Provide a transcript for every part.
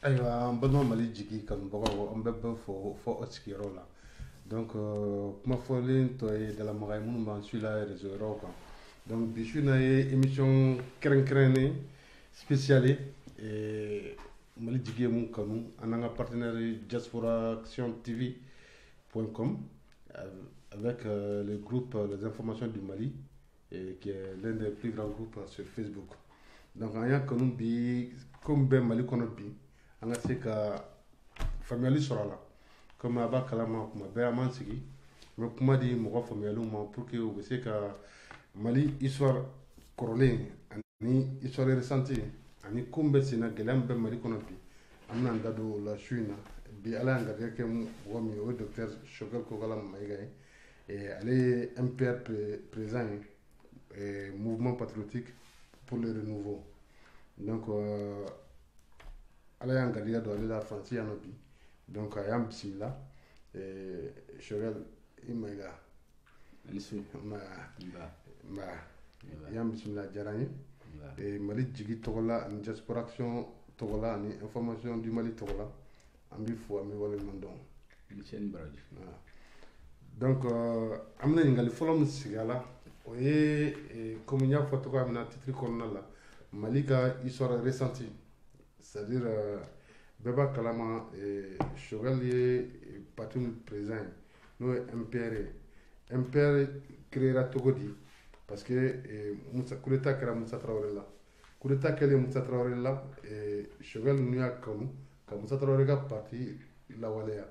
ayiwa an balima mali jigi kanubagaw an bɛɛ bɛ fɔ o sigiyɔrɔ la donc kuma fɔlen tɔ ye dalamaga ye minnu b'an suit la réseau yɔrɔw kan donc bi su in na ye émission kɛrɛnkɛrɛnnen spéciale mali jigi ye mun kanu an n'an ka partenaire diaspora action tv.com avec le groupe les informations du Mali qui est l'un des plus grands groupes sur Facebook. Donc an y'a kanu bi comme bɛɛ Mali kɔnɔ bi an ka se ka faamuyali sɔrɔ a la comme a b'a kalama kuma bɛɛ an b'an sigi n bɛ kuma di mɔgɔ faamuyaliw ma pour que u bɛ se ka Mali histoire kɔrɔlen ani histoire récente ani ko min bɛ sen na gɛlɛya min bɛ Mali kɔnɔ bi an bɛna an da don o la su in na bi ala y'an garijɛgɛ kɛ mɔgɔ min ye o ye docteur Choguel Kokala Mayiga ye ale ye MPR président ye mouvement patriotique pour le renouveau donc ala y'an garijɛgɛ don ale la Faransi yan nɔ bi donc a y'an bisimila Choguel i Mayiga y'an bisimila diyara n ye Mali jigi tɔgɔ la ani diaspora action tɔgɔ la ani information du Mali tɔgɔ la an b'i fo an b'i waleɲuman dɔn donc an bɛna ɲininkali fɔlɔ min sigi a la o ye comme n y'a fɔ cogoya min na titre kɔnɔna la Mali ka histoire récente c'est à dire bɛɛ b'a kalama Choguel ye parti min président ye n'o ye MPR ye MPR créera cogo di parce que coup d'état kɛra Musa Tarawele la coup d'état kɛlen Musa Tarawele la Choguel ninnu y'a kanu ka Musa Tarawele ka parti lawaleya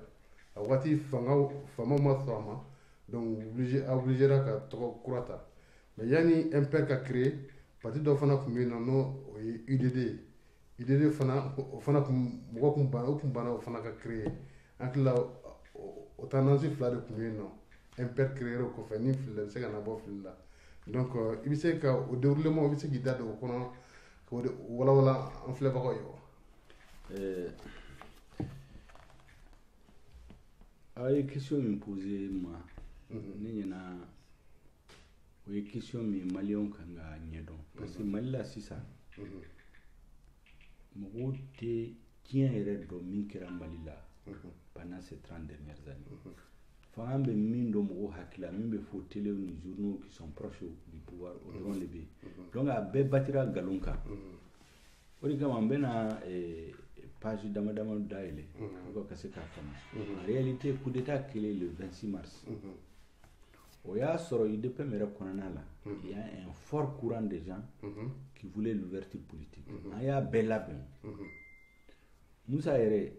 a waati faamaw ma sɔn a ma donc obligera ka tɔgɔ kura ta mais yanni MPR ka créer parti dɔ fana tun bɛ yen nɔ n'o ye UDD ye UDD fana o fana mɔgɔ tun banna o fana ka créer an hakili la o tendance fila de tun bɛ yen nɔ MPR créer o kɔfɛ ni filila i bɛ se ka na bɔ fili la donc i bɛ se ka o déroulement i bɛ se k'i da don o kɔnɔ k'o walawala an filɛbagaw ye wa. A ye question min posé ma ne ɲɛna o ye question min maliyɛnw kan ka ɲɛdɔn parce que Mali la sisan mɔgɔw tɛ diɲɛ yɛrɛ dɔn min kɛra Mali la pendant ces 30 dernières années fanga bɛ min dɔn mɔgɔw hakili la min bɛ fɔ télé ni journaux qui sont proches du pouvoir o dɔrɔn de bɛ yen donc a bɛɛ batira nkalon kan o de kama n bɛna page dama dama dayɛlɛ pour ka se k'a faamu en réalité coup d'état kɛlen le 26 mars o y'a sɔrɔ UDPM yɛrɛ kɔnɔna la il y a un fort courant de gens qui voulaient l'ouverture politique an y'a bɛɛ labɛn Musa yɛrɛ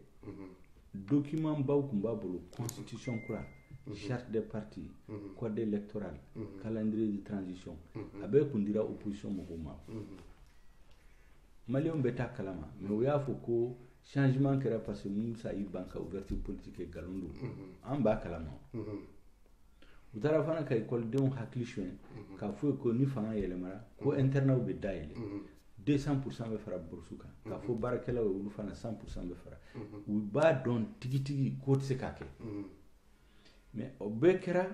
document baw tun b'a bolo constitution kura charte des partis code électoral calendrier de transition a bɛɛ tun dira opposition mɔgɔw ma maliyɛnw bɛ taa kalama mais o y'a fɔ ko changement kɛra parce que Musa y'i ban ka ouverture politique kɛ nkalon don an b'a kalama u taara fana ka ekɔlidenw hakili suɲɛ k'a fɔ ko ni fanga yɛlɛmara ko internat bɛ dayɛlɛ 200% bɛ fara bourse kan k'a fɔ baarakɛlaw ye olu fana 100% bɛ fara u b'a dɔn tigitigi k'o tɛ se k'a kɛ mais o bɛɛ kɛra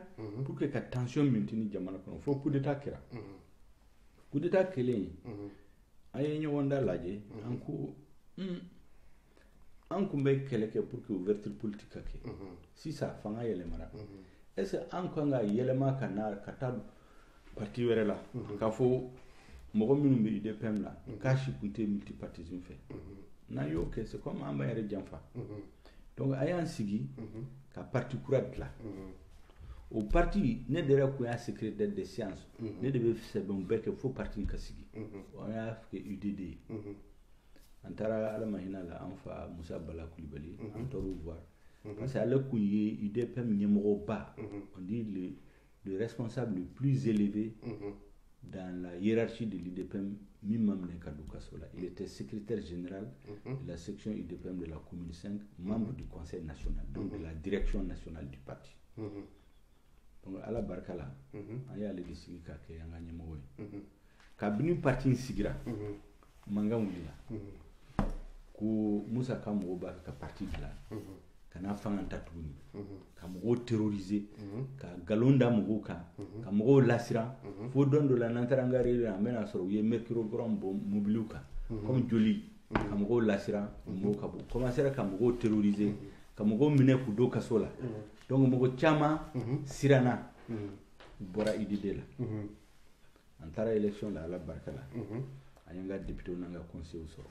pour que ka tension maintenir jamana kɔnɔ fo coup d'état kɛra coup d'état kɛlen an ye ɲɔgɔn da lajɛ an ko an kun bɛ kɛlɛ kɛ pour que ouverture politique ka kɛ sisan fanga yɛlɛmara est-ce que an kan ka yɛlɛma ka taa parti wɛrɛ la k'a fɔ mɔgɔ minnu bɛ UDPM la k'a si kun tɛ multipartisme fɛ n'an y'o kɛ c'est comme an b'an yɛrɛ janfa donc a y'an sigi ka parti kura dilan o parti ne de yɛrɛ kun y'a secrétaire des séances ne de bɛ sɛbɛnw bɛɛ kɛ fo parti ka sigi an y'a kɛ UDD ye an taara ala ma hinɛ la an fa Musa Bala Kulibali an taar'o voir parce que ale kun ye UDPM ɲɛmɔgɔba on dit le responsable le plus élevé dans la hiérarchie de l'UDPM min ma minɛ ka don kaso la il était secrétaire général de la section UDPM de la commune 5 membre du conseil national donc de la direction nationale du parti donc ala barika la an y'ale de sigi ka kɛ an ka ɲɛmɔgɔ ye kabini parti in sigira mankan wulila ko Musa ka mɔgɔw b'a fɛ ka parti dilan ka n'a fanga ta tuguni ka mɔgɔw terroriser ka nkalon da mɔgɔw kan ka mɔgɔw lasiran fo don dɔ la n'an taara an ka réunion an bɛna sɔrɔ u ye mercurochrome bɔ mobiliw kan comme joli ka mɔgɔw lasira mɔgɔw ka bɔ commencera ka mɔgɔw terroriser ka mɔgɔw minɛ k'u don kaso la donc mɔgɔ caman siranna u bɔra IDD la an taara élection la ala barika la an y'an ka député n'an ka conseil sɔrɔ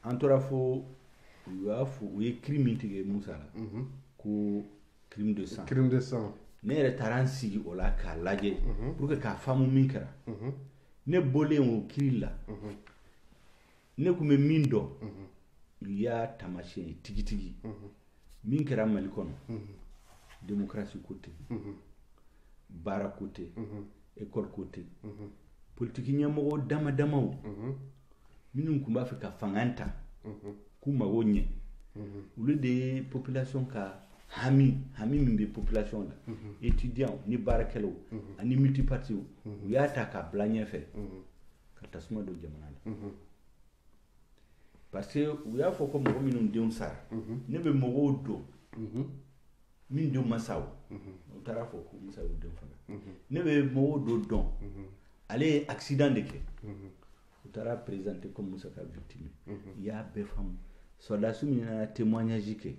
an tora fo u ye crime min tigɛ Musa la ko crime de sang ne yɛrɛ taara n sigi o la k'a lajɛ pour que k'a faamu min kɛra ne bɔlen o kiiri la ne tun bɛ min dɔn u y'a taamasiyɛn tigitigi min kɛra Mali kɔnɔ démocratie ko tɛ baara ko tɛ école ko tɛ politique ɲɛmɔgɔ dama damaw minnu tun b'a fɛ ka fanga ta k'u mago ɲɛ olu de ye population ka hami min bɛ population la étudiants ni baarakɛlaw ani multipartiw u y'a ta k'a bila ɲɛfɛ ka tasuma don jamana la parce que u y'a fɔ ko mɔgɔ minnu denw sara ne bɛ mɔgɔw don min denw ma sa u taara fɔ ko Musa y'u denw faga ne bɛ mɔgɔw dɔn ale ye accident de kɛ u taara présenter comme Musa ka victime i y'a bɛɛ faamu soldats min nana témoignage kɛ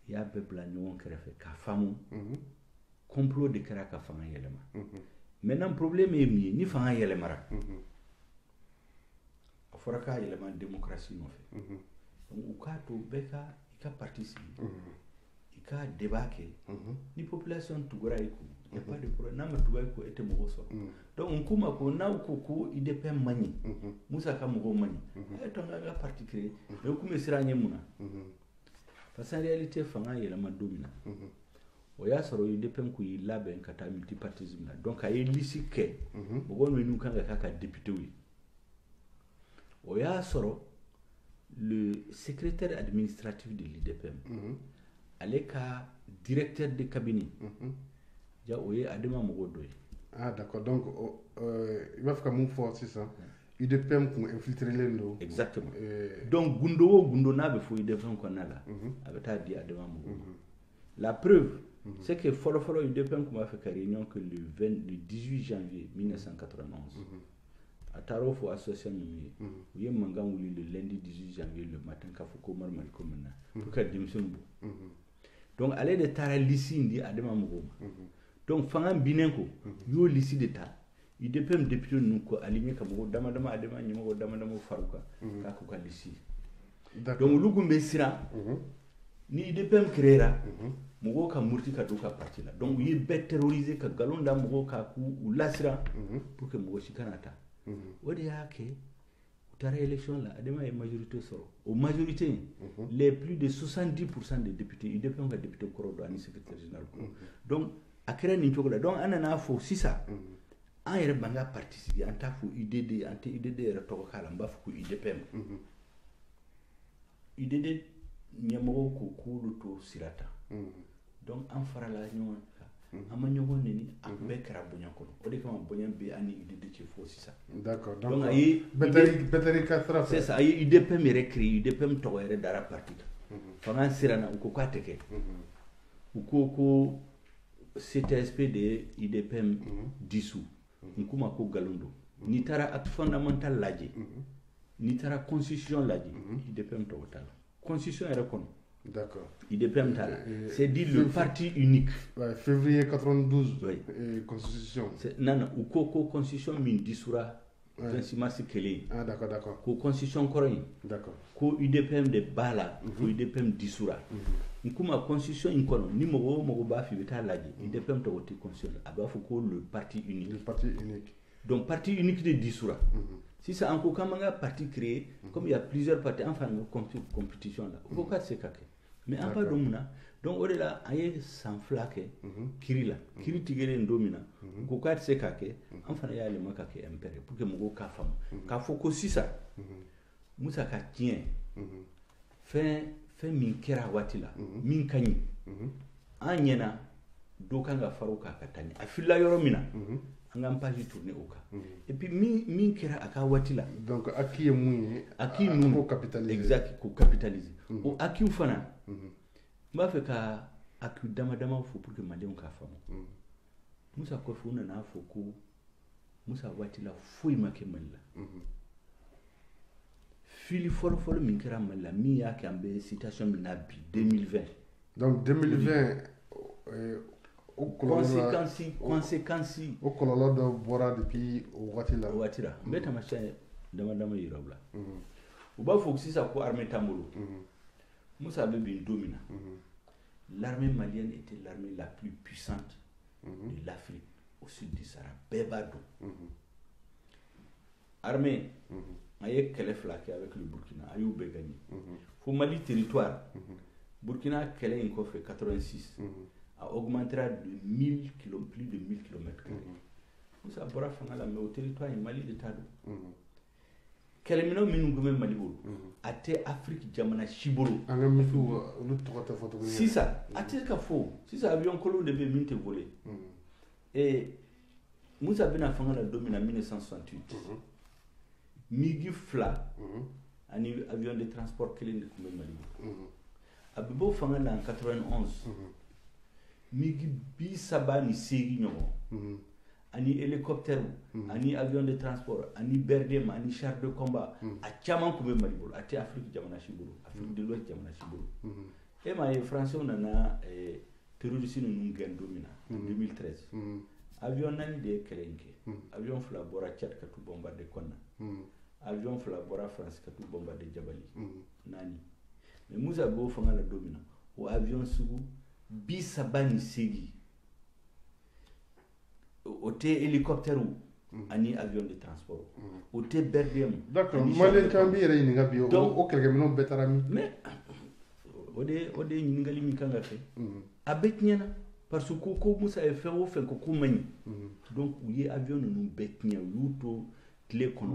i y'a bɛɛ bila ɲɔgɔn kɛrɛfɛ k'a faamu complot de kɛra ka fanga yɛlɛma maintenant problème ye min ye ni fanga yɛlɛmara a fɔra k'a yɛlɛma démocratie nɔfɛ donc u k'a to bɛɛ ka i ka parti sigi i ka débat kɛ ni population tugura i kun il n'y a pas de problème n'a ma tugu i kun e tɛ mɔgɔ sɔrɔ donc n k'u ma ko n'aw ko IDPM man ɲi Musa ka mɔgɔw man ɲi a ye to an ka parti créer mais u kun bɛ siran ɲɛ mun na parce que en réalité fanga yɛlɛma don min na o y'a sɔrɔ IDPM kun y'i labɛn ka taa multipartisme na donc a ye liste kɛ mɔgɔ minnu kan ka k'a ka député ye o y'a sɔrɔ le secrétaire administratif de l'IDPM ale ka directeur de cabinet ja o ye Adama mɔgɔ dɔ ye ah d'accord donc i b'a fɛ ka mun fɔ sisan UDPM kun infiltrelen don exactement donc gundo o gundo n'a bɛ fɔ UDPM kɔnɔna la a bɛ taa di Adama mɔgɔw ma la preuve c'est que fɔlɔ UDPM kun b'a fɛ ka réunion que le 18 janvier 1991 a taara o fɔ association ninnu ye u ye mankan wuli le lundi 18 janvier le matin k'a fɔ ko Umaru Maliko min na pour que démission bɔ donc ale de taara liste in di Adama mɔgɔw ma donc fanga binnen ko u y'o liste de ta UDPM député ninnu ko aligné ka mɔgɔw dama dama Adama ɲɛmɔgɔ dama dama faru kan k'a k'u ka liste donc olu kun bɛ siran ni UDPM créera mɔgɔw ka muruti ka don u ka parti la donc u ye bɛɛ terroriser ka nkalon da mɔgɔw kan k'u lasiran pour que mɔgɔ si kana taa o de y'a kɛ u taara élection la Adama ye majorité sɔrɔ o majorité les plus de 70% des députés UDPM ka député kɔrɔ don ani secrétaire général donc a kɛra nin cogo la donc an nana fɔ sisan an yɛrɛ b'an ka parti sigi an t'a fɔ IDD an tɛ IDD yɛrɛ tɔgɔ k'a la n b'a fɔ ko IDPM IDD ɲɛmɔgɔw ko k'olu to sira ta donc an farala ɲɔgɔn kan an ma ɲɔgɔn neni a bɛɛ kɛra bonya kɔnɔ o de kama bonya bɛ an ni IDD cɛ fo sisan d'accord donc a ye bɛtɛri ka sira fɛ c'est ça a ye IDPM yɛrɛ créé IDPM tɔgɔ yɛrɛ dara parti kan fanga siranna u ko k'a tɛ kɛ u ko CTSP de ye IDPM dissous n k'u ma ko nkalon don n'i taara acte fondamental lajɛ n'i taara constitution lajɛ IDPM tɔgɔ t'a la constitution yɛrɛ kɔnɔ d'accord IDPM t'a la c'est dit le parti unique février 92 constitution non u ko constitution min dissoudra 26 mars kelen ah d'accord ko constitution kɔrɔ in d'accord ko UDPM de b'a la ko UDPM dissoudra n k'u ma constitution in kɔnɔ ni mɔgɔ o mɔgɔ b'a fɛ i bɛ taa lajɛ IDPM tɔgɔ tɛ constitution a b'a fɔ ko le parti unique donc parti unique de dissoudra sisan an ko k'an b'an ka parti créer comme il y a plusieurs partis an fana bɛ compétition la o ko k'a tɛ se ka kɛ mais an b'a dɔn mun na donc o de la an ye san 2 kɛ kiiri la kiiri tigɛlen don min na u ko k'a tɛ se ka kɛ an fana y'a yɛlɛma ka kɛ MPR pour que mɔgɔw k'a faamu k'a fɔ ko sisan Musa ka tiɲɛ fɛn min kɛra waati la min ka ɲi an ɲɛna dɔ kan ka fara o kan ka taa ɲɛ a filila yɔrɔ min na an k'an page tourner o kan et puis min kɛra a ka waati la donc acquis ye mun ye acquis ninnu ko capitaliser exact ko capitaliser o acquis fana n b'a fɛ ka acquis dama dama fɔ pour que maliyɛnw k'a faamu Musa kɔfɛ u nana fɔ ko Musa waati la foyi ma kɛ Mali la fili fɔlɔfɔlɔ min kɛra Mali la min y'a kɛ an bɛ situation min na bi 2020. Donc 2020 conséquence o kɔlɔlɔ dɔ bɔra depuis o waati la. O waati la n bɛ taamasiyɛn dama yira u la. U b'a fɔ sisan ko armée t'an bolo. Musa bɛ bin don min na. L'armée malienne était l'armée la plus puissante de l'Afrique au sud du Sahara. Bɛɛ b'a dɔn. Armée a ye kɛlɛ fila kɛ avec le Burkina a y'u bɛɛ gagné. Fo Mali territoire Burkina kɛlɛ in kɔfɛ 86 a augmentera de plus de 1000 km². Musa bɔra fanga la mais au territoire in Mali de t'a dɔn. Kɛlɛminɛw minnu tun bɛ Mali bolo a tɛ Afrique jamana si bolo. An ka misiw olu tɔgɔ tɛ fɔ tuguni. Sisan a tɛ ka fɔ sisan avion kolon de bɛ min tɛ voler. Musa bɛna fanga la don min na 1968 MiG 2 ani avion de transport kelen de tun bɛ Mali bolo. A bɛ bɔ fanga la en 91 MiG 38 ɲɔgɔn ani hélicoptère ani avion de transport ani BRDM ani char de combat a caman tun bɛ Mali bolo a tɛ Afrique jamana si bolo Afrique de l'Ouest jamana si bolo. E m'a ye Français nana terroriste ninnu gɛn don min na en 2013 avion 4 de ye kɛlɛ in kɛ avion 2 bɔra Tchad ka t'u bombarder Konna avion 2 bɔra France ka t'u bombarder Jabali 4 mais Musa b'o fanga la don min na o avion sugu 38 o tɛ hélicoptère ani avion de transport o tɛ BRDM. D'accord Malien kan bi yɛrɛ ɲininka bi o kɛlɛkɛminɛw bɛɛ taara min. Mais o de ye ɲininkali min kan ka kɛ a bɛɛ tiɲɛna parce que ko Musa ye fɛn o fɛn ko man ɲi donc u ye avion ninnu bɛɛ tiɲɛ u y'u to tile kɔnɔ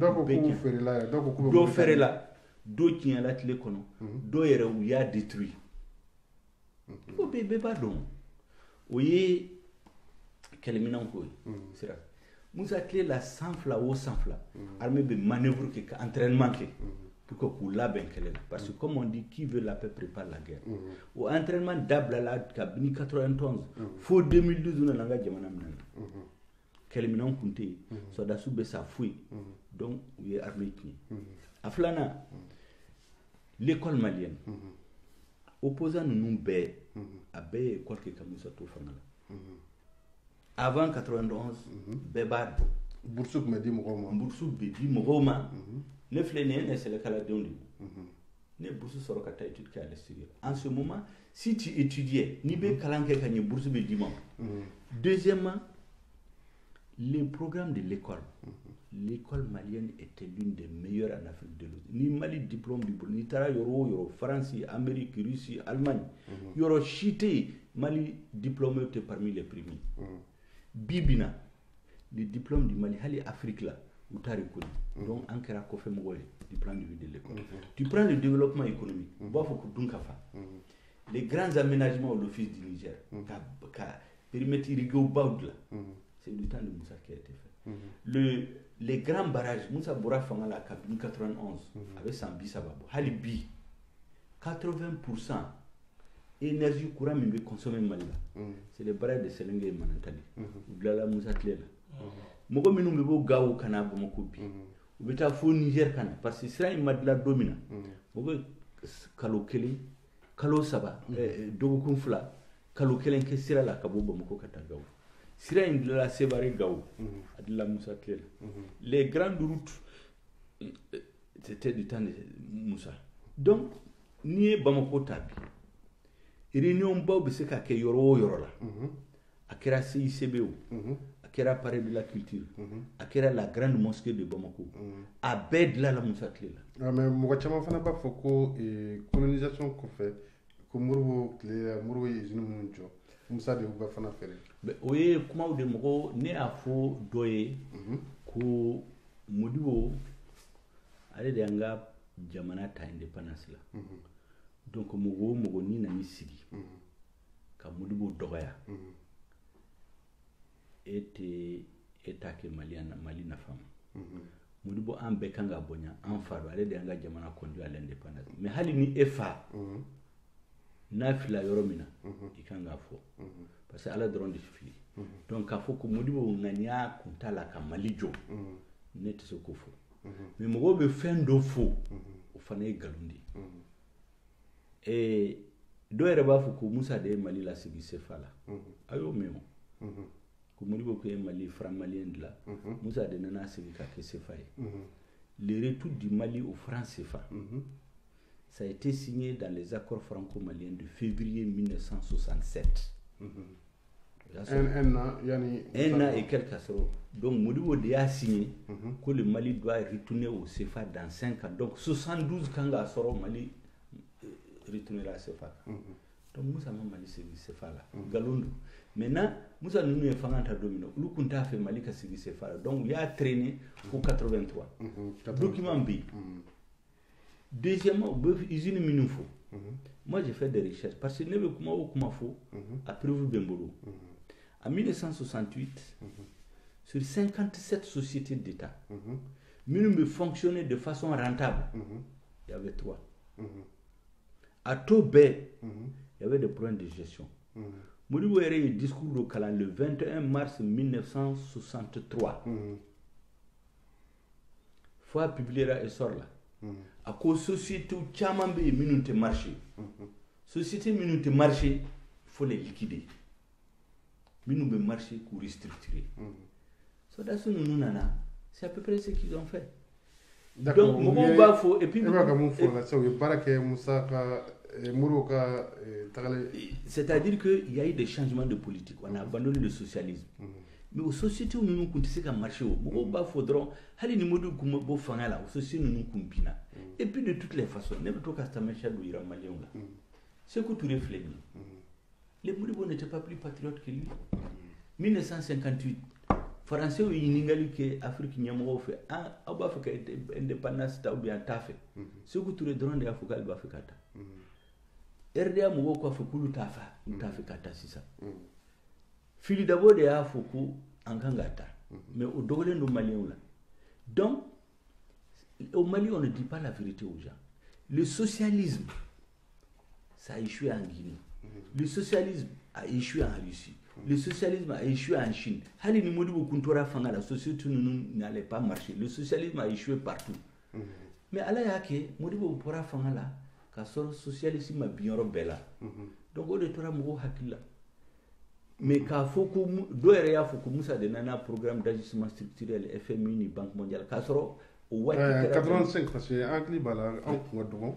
dɔ fɛrɛla dɔ tiɲɛla tile kɔnɔ dɔ yɛrɛ u y'a détruit o bɛɛ b'a dɔn o ye kɛlɛminɛnw ko ye sira Musa tile la san fila o san fila armée bɛ manœuvre kɛ ka entraînement kɛ pour que k'u labɛn kɛlɛ la parce que comme on dit qui veut la paix prépare la guerre o entraînement dabilala kabini 91 fo 2012 nana an ka jamana minɛ na kɛlɛminɛnw tun tɛ yen sɔrɔdasiw bɛ sa foyi donc u ye armée tiɲɛ a filanan l'école malienne opposant ninnu bɛɛ a bɛɛ ye école kɛ ka Musa to fanga la avant 91 bɛɛ b'a dɔn bourse tun bɛ di mɔgɔw ma bourse bɛ di mɔgɔw ma ne filɛ nin ye ne sɛnɛkaladenw de ye ne ye bourse sɔrɔ ka taa étude kɛ à l'extérieur en ce moment si tu étudiais n'i bɛ kalan kɛ ka ɲɛ bourse bɛ d'i ma deuxièmement les programmes de l'école malienne était l'une des meilleures en Afrique de l'Ouest ni Mali diplôme b'i bolo n'i taara yɔrɔ o yɔrɔ France Amérique Russie Allemagne yɔrɔ si tɛ yen Mali diplômé était parmi les premiers bibina le diplôme du Mali hali Afrique la u t'a reconnu donc an kɛra kɔfɛmɔgɔ ye du plan de vue de l'école tu prends le développement économique u b'a fɔ ko dun ka fa les grands aménagements de l'office du Niger ka périmètre irrigué baw dilan c'est du temps de Musa qui a été fait les grands barrages Musa bɔra fanga la kabini 91 a bɛ san 30 bɔ hali bi 80% énergie courant min bɛ consommer Mali la c'est les barrages de Selenge et Manantali u dilanla Musa tile la mɔgɔ minnu bɛ bɔ Gawo ka na Bamako bi u bɛ taa fo Niger ka na parce que sira in ma dilan don min na o bɛ kalo 1 kalo 3 dɔgɔkun 2 kalo 1 kɛ sira la ka bɔ Bamako ka taa Gawo sira in dilanla Sevare Gawo a dilanla Musa tile la les grandes routes c'était du temps de Musa donc n'i ye Bamako ta bi réunion baw bɛ se ka kɛ yɔrɔ o yɔrɔ la a kɛra CICB o a kɛra palais de la culture a kɛra la grande mosquée de Bamako a bɛɛ dilanla Musa tile la mais mɔgɔ caman fana b'a fɔ ko colonisation kɔfɛ ko Modibo tile la Modibo ye usine minnu jɔ Musa de y'u bɛɛ fana fɛrɛ o ye kumaw de mɔgɔ ne y'a fɔ dɔ ye ko Modibo ale de y'an ka jamana ta indépendance la donc mɔgɔ o mɔgɔ n'i nan'i sigi ka Modibo dɔgɔya e t'a kɛ Mali nafa ma Modibo an bɛɛ kan ka bonya an fa don ale de y'an ka jamana conduit à l'indépendance mais hali ni e fa n'a filila yɔrɔ min na i kan k'a fɔ parce que Ala dɔrɔn de fili donc k'a fɔ ko Modibo ŋaniya kun t'a la ka Mali jɔ ne tɛ se k'o fɔ mais mɔgɔw bɛ fɛn dɔ fɔ o fana ye galon de ye dɔw yɛrɛ b'a fɔ ko Musa de ye Mali lasigi CFA la a y'o mɛn o ko Modibo ko ye Mali franc malien dilan Musa de nana sigi ka kɛ CFA ye le retour du Mali au franc CFA ça a été signé dans les accords franco-maliens de février 1967 un an et quelques assaut. Donc Modibo de a signé que le Mali doit retourner au CFA dans 5 ans. Donc 72 quand Assoro Mali retournera au CFA. Donc Moussa Mali c'est CFA là. Galondo. Maintenant Moussa nous est fanganta domino. Lu kunta fait Mali ka sigi CFA. Donc il a traîné pour 83. Document B. Deuxièmement, usine Minufo. Moi j'ai fait des recherches parce que Nebe Kumafo a prévu Bembolo. En 1968, sur 57 sociétés d'État, Minumbe fonctionnait de façon rentable. Il y avait 3. À Tobé, il y avait des problèmes de gestion. Modibo a eu un discours local le 21 mars 1963. Fois publiera et sort là. À cause société où Tchamambe et Minute marché. Société Minute marché, il faut les liquider. Minute marché pour restructurer. So that's what nous nana. C'est à peu près ce qu'ils ont fait. D'accord. Donc, mon va faut et puis c'est-à-dire qu'il y a eu des changements de politique. On a abandonné le socialisme. Mais aux sociétés où nous continuons à marcher, il faudra aller nous montrer comment nous faisons là. Aux sociétés où nous continuons. Et puis de toutes les façons, n'importe quoi ça marche d'où il a malien là. C'est que tu réfléchis. Les Modibo n'étaient pas plus patriotes que lui. 1958, Français ont iningali que Afrique n'y a pas fait. Ah, on va faire indépendance ou bien tafé. C'est que tu les donnes des Africains va faire kata. RDA mo ko fa kulu tafa kata sisa. Fili d'abord de a foku ankangata. Mais au dogole no malien là. Donc au Mali on ne dit pas la vérité aux gens. Le socialisme ça a échoué en Guinée. Le socialisme a échoué en Russie. Le socialisme a échoué en Chine. Hali ni Modibo kuntora fanga la société n'allait pas marcher. Le socialisme a échoué partout. Mais ala yake Modibo pourra fanga la ka sort socialisme bien robela. Donc on est tora mo hakila. Mais ka foko do ere ya foko Musa de nana programme d'ajustement structurel FMI ni Banque mondiale ka sort au wati 85 parce que en Libala en Congo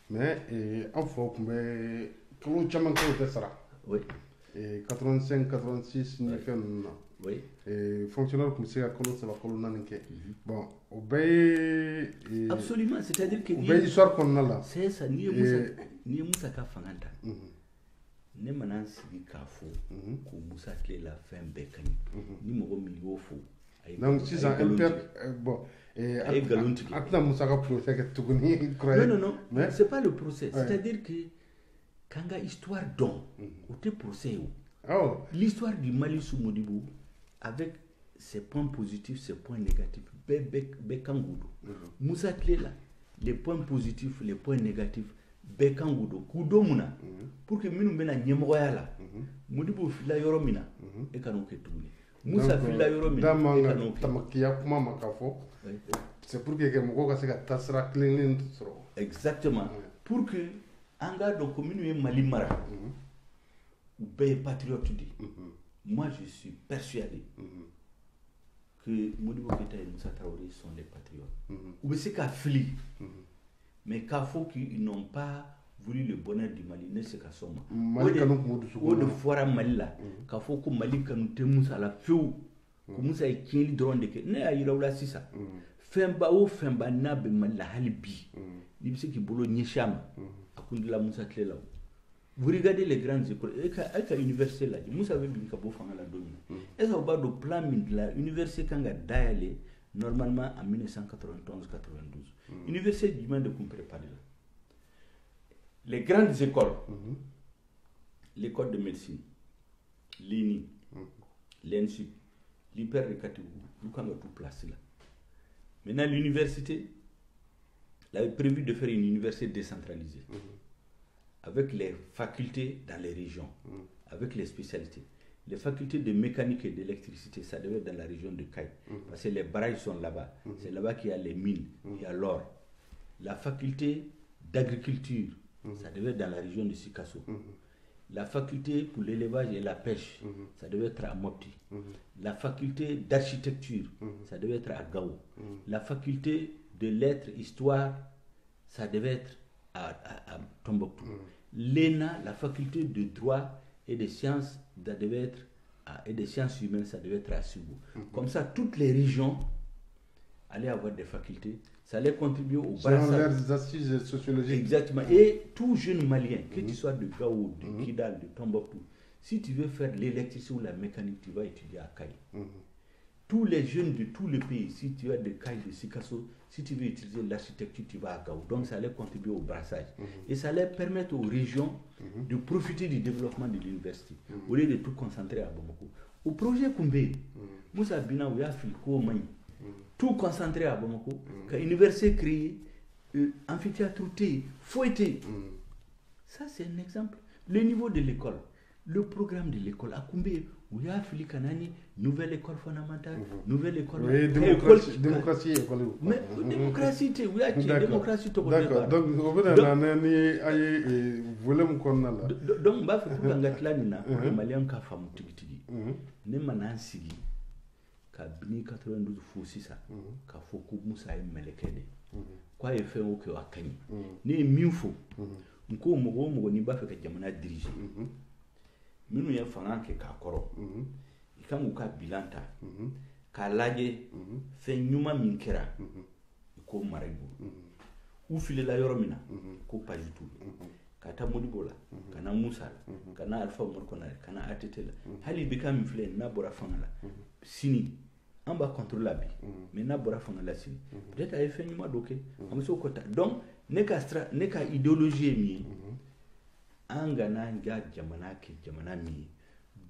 mais en faut mais tout chaman ko tesara. Oui. Et 85 86 ni fait non. Oui. Et fonctionnaire comme c'est à colo ça va colo nanke. Bon, absolument, c'est-à-dire que obey histoire qu'on a là. C'est ça ni Musa ka fanganta. Ne manan sigi ka fo ko Musa tle la fin bekani. Ni mo mi yo fo. Donc si ça bon attends Musa ka procès que tout ni non mais c'est pas le procès, c'est-à-dire que kanga histoire don ou te procès l'histoire du Mali sous Modibo avec ses points positifs, ses points négatifs bekangudo Musa Tlela les points positifs, les points négatifs bekangudo kudo muna pour que minu bena nyemoya la Modibo fila yoromina e kanoke tuni Musa fila yoromina e kanoke tamakia kuma makafo c'est pour que moko ka se ka tasra cleaning soro exactement pour que anga do commune Mali mara be patriote di moi je suis persuadé que Modibo Keïta et Moussa Traoré sont des patriotes ou c'est qu'à fli mais qu'à faut qu'ils n'ont pas voulu le bonheur du Mali ne c'est qu'à soma ou de foira Mali là qu'à faut que Mali kanu te Moussa la feu que Moussa est kili drone de que ne a yira wala sisa femba na be Mali la halibi ni bise ki bolo nyeshama akundila Moussa Tlela. Vous regardez les grandes écoles, avec l'université là, Moussa veut bien que vous la domine. Et ça va au plan de la université quand a d'aller normalement en 1991-92. Université du monde de préparer là. Les grandes écoles, l'école de médecine, l'INI, l'ENSUP, l'hyper-récatégorie, nous avons tout placé là. Maintenant l'université, elle avait prévu de faire une université décentralisée. Avec les facultés dans les régions, avec les spécialités. Les facultés de mécanique et d'électricité, ça devait être dans la région de Caille, parce que les barrages sont là-bas. C'est là-bas qu'il y a les mines, il y a l'or. La faculté d'agriculture, ça devait être dans la région de Sikasso. La faculté pour l'élevage et la pêche, ça devait être à Mopti. La faculté d'architecture, ça devait être à Gao. La faculté de lettres, histoire, ça devait être à Tombouctou. L'ENA, la faculté de droit et des sciences, ça devait être et des sciences humaines, ça devait être à Sougou. Comme ça, toutes les régions allaient avoir des facultés. Ça allait contribuer au brassage. Selon leurs assises sociologiques. Exactement. Et tout jeune malien, que tu sois de Gao, de Kidal, de Tombouctou, si tu veux faire l'électricité ou la mécanique, tu vas étudier à Kaï. Tous les jeunes de tous les pays, si tu as des Kaï de Sikasso, si tu veux utiliser l'architecture, tu vas à Gao. Donc ça allait contribuer au brassage. Et ça allait permettre aux régions de profiter du développement de l'université, au lieu de tout concentrer à Bamako. Au projet Koumbé, Moussa Bina ou Yafilko Mani, tout concentré à Bamako, quand l'université créée, amphithéâtre fouetté. Ça, c'est un exemple. Le niveau de l'école, le programme de l'école, à Koumbé, où il y a Fili Kanani, nouvelle école fondamentale, nouvelle école. Oui, démocratie, école. Mais démocratie, où il y a démocratie. D'accord. Donc, vous voulez me connaître là. Donc, bah, faut que Ngatlanina, les Maliens qui font tigitigi, ne manansigi, ka bini 92 fousi ça, ka foku Moussa et Melekede. Quoi il fait au que à Kani. Ni minfo, nko mogo ni ba fait que jamana diriger. Minu ya fanga ke ka koro. Ikangu ka bilanta. Ka laje fe nyuma minkera. Ko maraibu. U file la yoromina ko pajitu. Kata modibola, kana Moussa, kana Alpha Morkona, kana Atetela. Hali bikam file na bora fanga la. Sini on va contrôler la vie, mais n'a pas fait la sini. Peut-être à fait une doké. On se côté. Donc, n'est qu'à idéologie mi. Angana nga jamana ke jamana mi.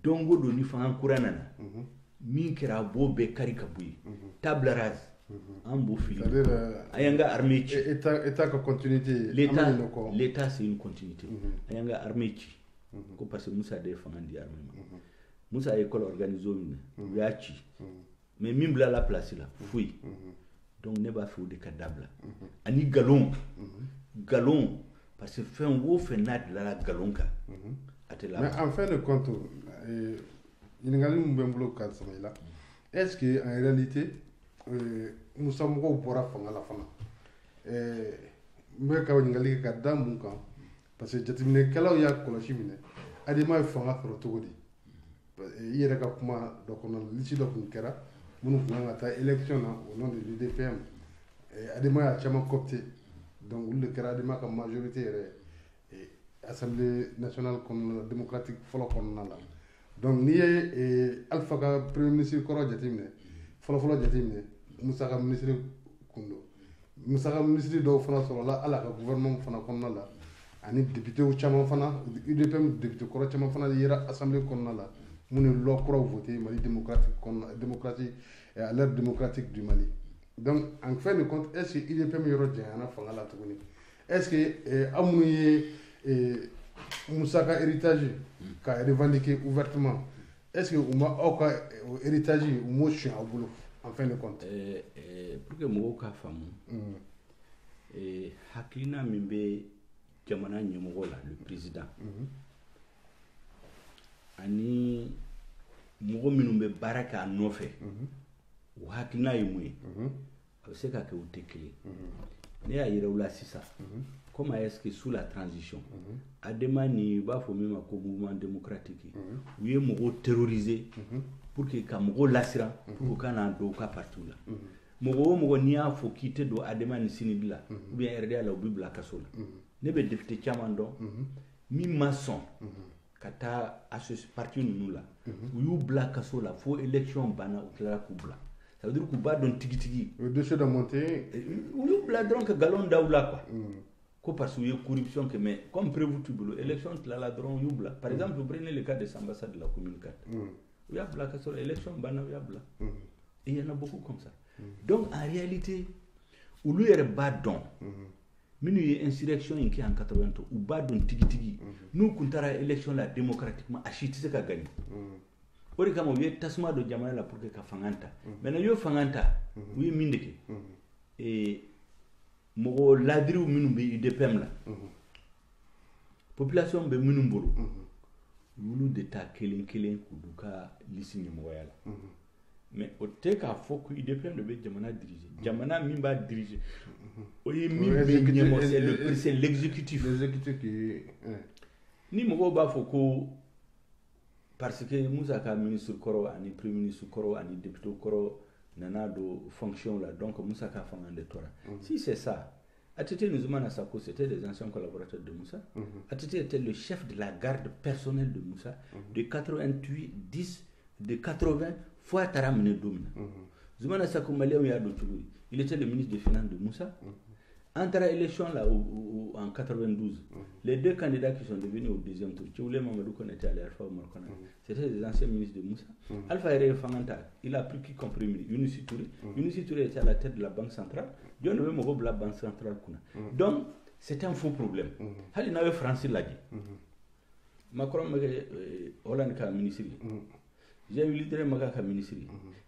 Dongo do ni fa kuranana. Min kera bo be karikabuyi. Table rase. Ambo fili. Ayanga armée. État ko continuité. L'état c'est une continuité. Ayanga armée. Ko parce que Moussa de fangandi armée. Moussa école organisée une. Yachi. Mais même là la place là, fouille. Donc ne pas faire des cadavres. Ani galon, parce que fait un gros fenêtre là la galon ka. Mais en fin de compte, il y a un bon cas là. Est-ce que en réalité, nous sommes au pouvoir faire la fin? Mais quand il y a un cas mon camp, parce que j'ai dit que là il y a colachimine, adema faire la photo il y a des comment donc on a l'ici donc on kera. Nous avons fait élection au nom de l'UDPM. Adema a chama copté. Donc, le cas de ma majorité est l'Assemblée nationale démocratique. Donc, ni Alpha Premier ministre Koro Jatimne, Folo Jatimne, Moussa ministre Kundo. Moussa ministre de France, à la gouvernement Fana Konala. Ani député ou chama Fana, UDPM député Koro Chama Fana, il y a Assemblée Konala. Nous avons voté Mali démocratie à l'ère démocratique du Mali. Donc, en fin de compte, est-ce qu'il y a un est-ce que Moussaka héritage qu'a revendiqué ouvertement, est-ce que Ouma héritage ou motion au boulot, en fin de compte? Pour que Mouka famu, Hakina Mimbe Jamana Nyomola, le président. Ani mɔgɔ minnu bɛ baara kɛ a nɔfɛ o hakilina ye mun ye a bɛ se ka kɛ o tɛ kelen ne y'a yira u la sisan comme est-ce que sous la transition adema ni b'a fɔ min ma ko mouvement démocratique u ye mɔgɔw terroriser pour que ka mɔgɔw lasiran pour que kana don u ka parti la mɔgɔ o mɔgɔ n'i y'a fɔ k'i tɛ don adema ni sinidi la ou bien RDA la u bɛ bila kaso la ne bɛ député caman dɔn min ma sɔn kata asso parti nous là où you black kaso la faux élection bana ou clara kubla ça veut dire que ba don tigi le dossier de monter où you black donc galon daoula quoi ko parce que y a corruption que mais comme prévu tout boulot élection la dron you black par exemple vous prenez le cas des ambassades de la commune 4 où y a black kaso élection bana y a black et il y en a beaucoup comme ça donc en réalité où lui est bas don minu ye insurrection qui en 80 ou ba don tigi nous kuntara élection la démocratiquement achiti se ka gagner ori kama ye tasma do jamana la pour que ka fanganta mais na yo fanganta oui mindeke et mogo ladriw minnu be UDPM la population be minnu bolo olu de ta kelen k'u du ka liste ɲɛmɔgɔya la mais o tɛ k'a fɔ ko UDPM de bɛ jamana diriger jamana min b'a diriger o ye min bɛ ɲɛmɔgɔ c'est l'exécutif ni mɔgɔw b'a fɔ ko parce que Musa ka ministre kɔrɔ ani premier ministre kɔrɔ ani député kɔrɔ nana do fonction là donc Musa ka fanga de tora si c'est ça Atete Nzumana Sako c'était des anciens collaborateurs de Musa Atete était le chef de la garde personnelle de Musa de 88 10 de 80 fois Taramine Domina Nzumana Sako malien ya do tulu il était le ministre des finances de Musa entre l'élection là en 92 les deux candidats qui sont devenus au deuxième tour Tchoulé Mamadou Kone était allé Alpha Omar Kone c'était des anciens ministres de Musa Alpha Ere Fanganta il a pris qui compris Younousi Touré était à la tête de la banque centrale John Owe Mogo la banque centrale kuna donc c'est un faux problème hali nawe France l'a dit Macron Hollande ka ministre j'ai eu l'idée de ministre.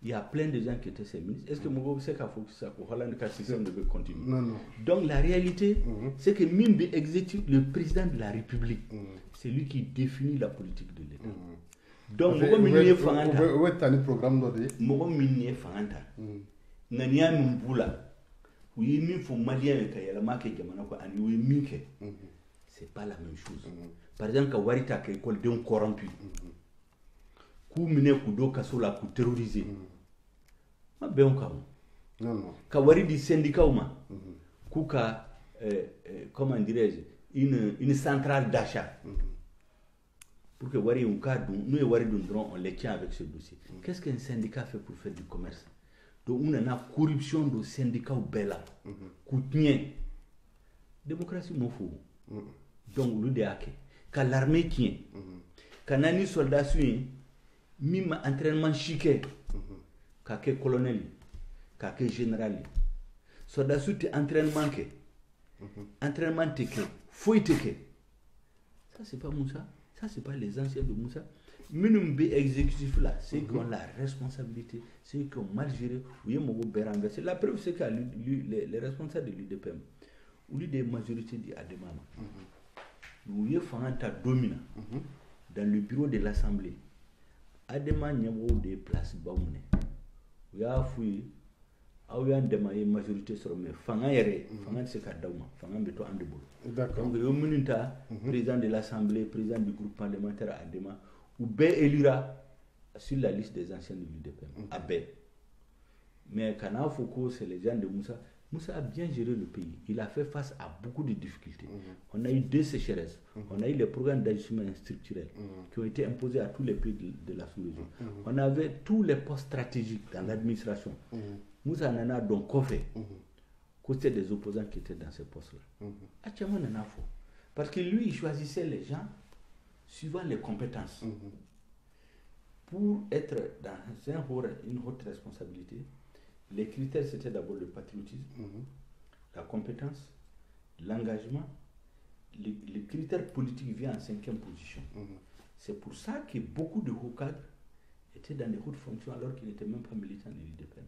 Il y a plein de gens qui étaient ses ministres. Est-ce que Mogo sait qu'à ça Hollande ka système devait continuer? Non. Donc la réalité, c'est que Mimbe exécute le président de la République. C'est lui qui définit la politique de l'État. Donc Mogo Minye Fanganta. Où est le programme d'Odé? Mogo Minye Fanganta. Nania Mbula. Oui, il faut malien et Kayalama ke jamana ko ani oui minke. C'est pas la même chose. Par exemple, quand Warita ke école d'un corrompu. Ku mine ku do kaso la ku terroriser ma be on kawo non ka wari di syndicat ma ku ka comment dirais-je une centrale d'achat pour que wari on ka dun nous wari dun on les tient avec ce dossier qu'est-ce qu'un syndicat fait pour faire du commerce donc on a la corruption do syndicat bella ku tien démocratie mo fo donc lu de ake ka l'armée tient kanani soldat suin mime entraînement chiqué ka ke colonel ka ke général soldat suite entraînement ke entraînement te ke foi te ke ça c'est pas Moussa ça c'est pas les anciens de Moussa minimum be exécutif là c'est qui ont la responsabilité c'est qui ont mal géré ou y mo be renverser la preuve c'est que les responsables de l'UDPM ou des majorités de Ademama nous y fanganta domina dans le bureau de l'Assemblée Adema nyabo des places baumne ya fui aw ya ndema ye majorité sur mais fanga yere fanga se ka dawma fanga beto ande bolo d'accord donc yo muninta président de l'Assemblée président du groupe parlementaire Adema ou be élira sur la liste des anciens de l'UDPM Abe mais kana Foucault c'est les gens de Moussa a bien géré le pays. Il a fait face à beaucoup de difficultés. On a eu 2 sécheresses. On a eu les programmes d'ajustement structurel qui ont été imposés à tous les pays de la sous-région. On avait tous les postes stratégiques dans l'administration. Moussa Nana donc fait côté des opposants qui étaient dans ces postes-là. Actuellement, Nana faut. Parce que lui, il choisissait les gens suivant les compétences. Pour être dans une haute responsabilité, les critères, c'était d'abord le patriotisme, la compétence, l'engagement. Les critères politiques viennent en 5e position. C'est pour ça que beaucoup de hauts cadres étaient dans des hautes fonctions alors qu'ils n'étaient même pas militants de l'UDPM.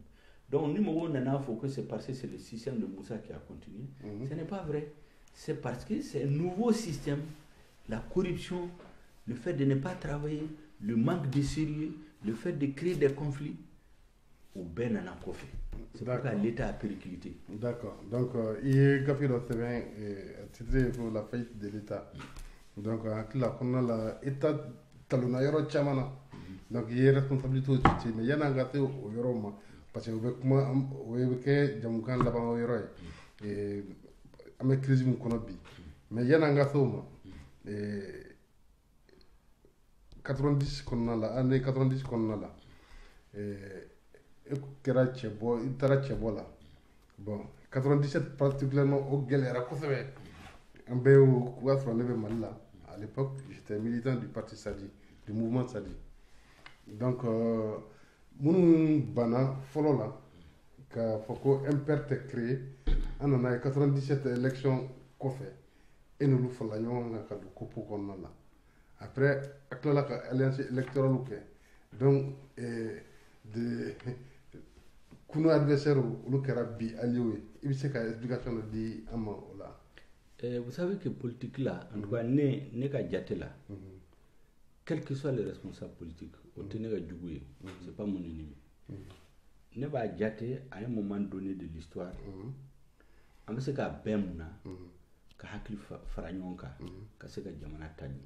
Donc, nous, il faut que c'est parce que c'est le système de Moussa qui a continué. Ce n'est pas vrai. C'est parce que c'est un nouveau système. La corruption, le fait de ne pas travailler, le manque de sérieux, le fait de créer des conflits. C'est pourquoi l'État a périclité. D'accord. Donc, il y a titré pour la faillite de l'État. Donc, l'État talona yoro chamana. Donc, il y a responsabilité aussi. Mais il y a un gâteau au yoro parce que vous avez que Jamoukan là-bas au yoro et avec crise mon konobi. Mais il y a un gâteau 90 qu'on a là, année 90 qu'on a là. Kera Tchebo, Itara Tchebola. Bon, 97 particulièrement au Galera Kofebe. Un peu au Kouafro Neve Malila. À l'époque, j'étais militant du parti Sadi, du mouvement Sadi. Donc, mon bana follow là, que Foko imperte créé, on a 97 élections Kofé. Et nous faisons un cadre Kopo qu'on a là. Après, avec l'alliance électorale, donc, kunu adversaire olu kɛra bi allié i bɛ se ka explication dɔ di an ma o la. Vous savez que politique là, en tout cas ne ka jate la, quels que soient les responsables politiques, o tɛ ne ka jugu ye, c'est pas mon ennemi. Ne b'a jate à un moment donné de l'histoire, an bɛ se ka bɛn mun na, ka hakili fara ɲɔgɔn kan, ka se ka jamana taɲi.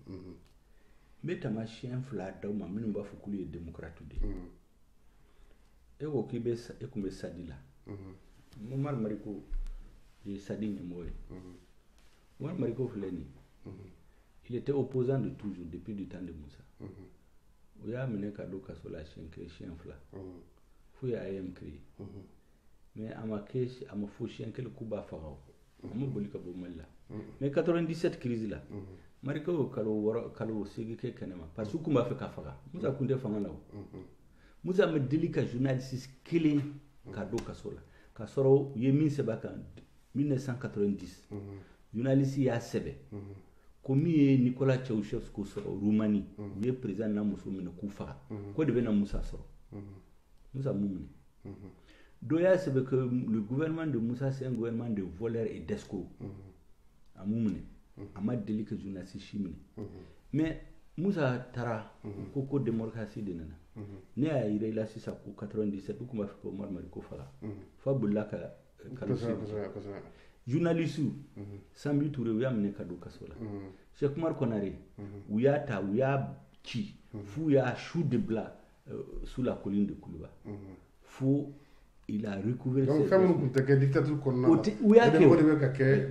N bɛ taamasiyɛn 2 d'aw ma minnu b'a fɔ k'olu ye démocrate de. E ko k'i bɛ e kun bɛ Sadi la. Mohamed Mariko ye Sadi ɲɛmɔgɔ ye. Mohamed Mariko filɛ nin ye. Il était opposant de toujours depuis du temps de Moussa. O y'a minɛ ka don kaso la siɲɛ 1 siɲɛ 2. Fo ye AM créé. Mais a ma fo siɲɛ 1 k'u b'a faga o. A ma boli ka bɔ Mali la. Mais 97 crise la. Mariko y'o kalo 8 kɛ kɛnɛma parce que u kun b'a fɛ ka faga. Moussa kun tɛ fanga la o. Moussa ma deli ka journaliste kelen ka don kaso la. Ka sɔrɔ u ye min sɛbɛn kan 1990. Journaliste y'a sɛbɛn. Ko min ye Nicolas Ceausescu sɔrɔ Roumanie. U ye président n'a muso minɛ k'u faga. Ko de bɛna Moussa sɔrɔ. Moussa mun minɛ. Dɔ y'a sɛbɛn que le gouvernement de Moussa c'est un gouvernement de voleurs et d'escrocs. A mun minɛ. A ma deli ka journaliste si minɛ. Mais Moussa taara ko démocratie de nana. Ne y'a yira i la sisan ko 97 u kun b'a fɛ ka Mohamed Mariko faga. Fa bolila ka kalo journaliste Sambi Touré u y'a minɛ ka don kaso la. Cheikh Oumar Konaré u y'a ta u y'a ci f'u y'a su de bila sous la colline de Kouliba. Fo il a recouvert donc fɛn minnu tun tɛ kɛ dictature kɔnɔna la u y'a kɛ o de bɛ ka kɛ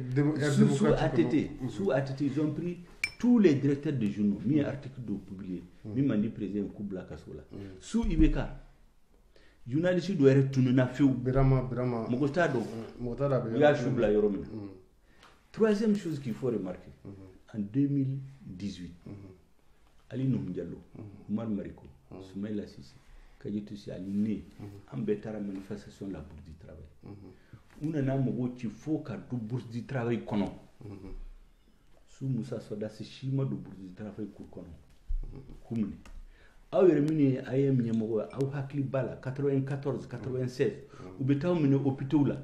sous ATT ils ont pris tous les directeurs de journaux mis article de publier min man di président ku bila kaso la sous IBK journaliste dɔ yɛrɛ tununa fewu Birama mɔgɔ t'a dɔn u y'a su bila yɔrɔ min na. Troisième chose qu'il faut remarquer en 2018 Ali Nuhu Diallo Mohamed Mariko Soumaïla Cissé Kadiatou Sy Ali ne an bɛɛ taara manifestation la bourse du travail u nana mɔgɔw ci fo ka don bourse du travail kɔnɔ su Moussa Sɔdasi si ma don bourse du travail kɔnɔ k'u minɛ aw yɛrɛ minnu ye AM ɲɛmɔgɔ ye aw hakili b'a la 94 96 u bɛ taa minɛ hôpitaux la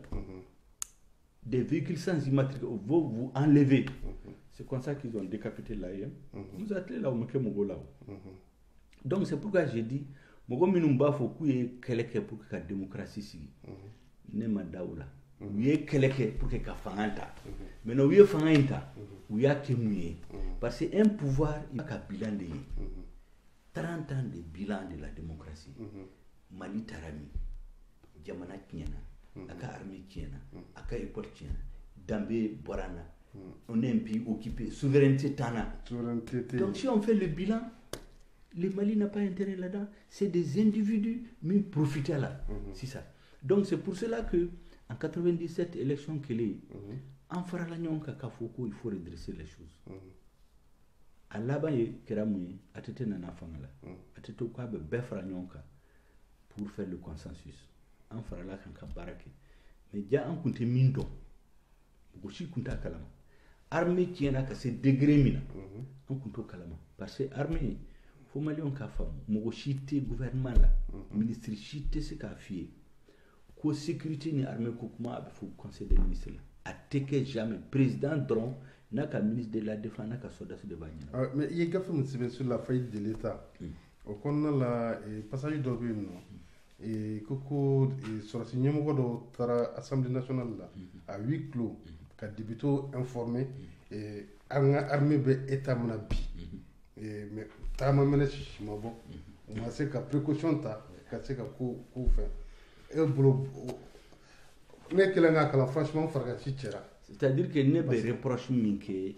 des véhicules sans immatriculation vont vous enlever. C'est comme ça qu'ils ont décapité l'AM. Nous appelons là où nous sommes. Donc c'est pourquoi j'ai dit mɔgɔ minnu b'a fɔ k'u ye kɛlɛ kɛ pour que ka démocratie sigi ne ma da u la u ye kɛlɛ kɛ pour que ka fanga ta maintenant u ye fanga in ta u y'a kɛ mun ye parce que un pouvoir il ka bilan de ye 30 ans de bilan de la démocratie Mali taara min jamana tiɲɛna a ka armée tiɲɛna a ka école tiɲɛna danbe bɔra na on est un pays occupé souveraineté t'en a donc si on fait le bilan le Mali n'a pas intérêt là-dedans. C'est des individus mais profiter là. C'est ça. Donc c'est pour cela que en 97 élection qu'il est, en fera la nyonka kafoko il faut redresser les choses. À là-bas il keramouye atete nana fangala. Atete quoi be befra nyonka pour faire le consensus. En fera la kanka barake. Mais déjà en kunte mindo. Goshi kunta kalama. Armée qui en a cassé degré mina. En kunto kalama. Parce que armée fo Malion ka fam mɔgɔ si tɛ gouvernement la ministre si tɛ se k'a f'i ye ko sécurité ni armée ko kuma a bɛ fɔ conseil des ministres la a tɛ kɛ jamais président dɔrɔn n'a ka ministre de la défense n'a ka soldat de b'a ɲɛna. mais i ye gafe min sɛbɛn sur la faillite de l'état o kɔnɔna la passage dɔ bɛ yen nɔ ko sɔrɔsi ɲɛmɔgɔ dɔ taara assemblée nationale la à huis clos ka députés informer an ka armée bɛ état min na bi mais taama mɛnɛ sisi ma bɔ u ma se ka précaution ta ka se ka ko fɛn e bolo ne kɛlen k'a kalan franchement farakasi cɛra. c'est-à-dire que ne bɛ reproche min kɛ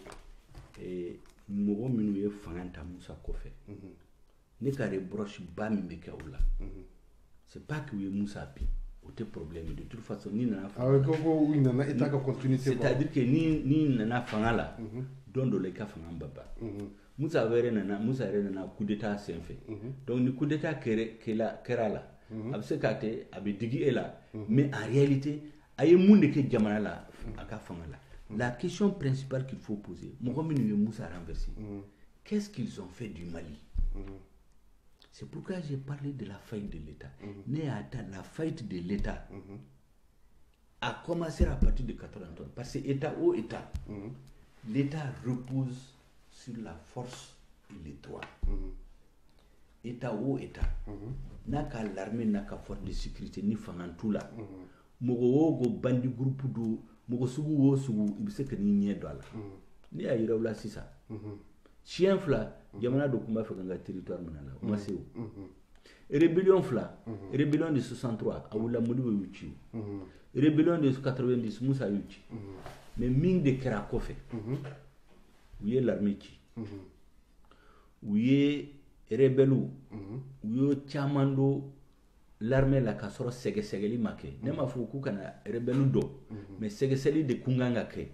mɔgɔ minnu ye fanga ta Musa kɔfɛ ne ka reproche ba min bɛ kɛ o la c'est pas que u ye Musa bin o tɛ problème de toute façon ni nana fanga la ko u nana état ka continuité c'est-à-dire que ni nana fanga la don dɔ la i ka fanga ba ban. Musa yɛrɛ nana coup d'état senfɛ donc ni coup d'état kɛra la a bɛ se k'a kɛ a bɛ digi e la mais en réalité a ye mun de kɛ jamana la a ka fanga la la question principale qu'il faut poser mɔgɔ minnu ye Musa renversé qu'est-ce qu'ils ont fait du Mali C'est pourquoi j'ai parlé de la faillite de l'État. La faillite de l'État a commencé à partir de 91. Parce que État au État, l'État repose sur la force et les droits. État au État, n'a qu'à l'armée, n'a qu'à force de sécurité, ni fangantula. Mogo go bandi groupe do, mogo sugu il sait que ni do la. Ni a yira wala sisa. Chien fla, jamana do kumba fanga territoire manala, o maseo. Rébellion fla, rébellion de 63, a wala modibo yuchi. Rébellion de 90, Moussa yuchi. Mais ming de Kerakofe. Où est l'armée qui? Où est rebelle? Où est Chamando? L'armée la kasoro segesegeli make. Nema fuku kana rebelle do. Mais segeseli de kunganga ke.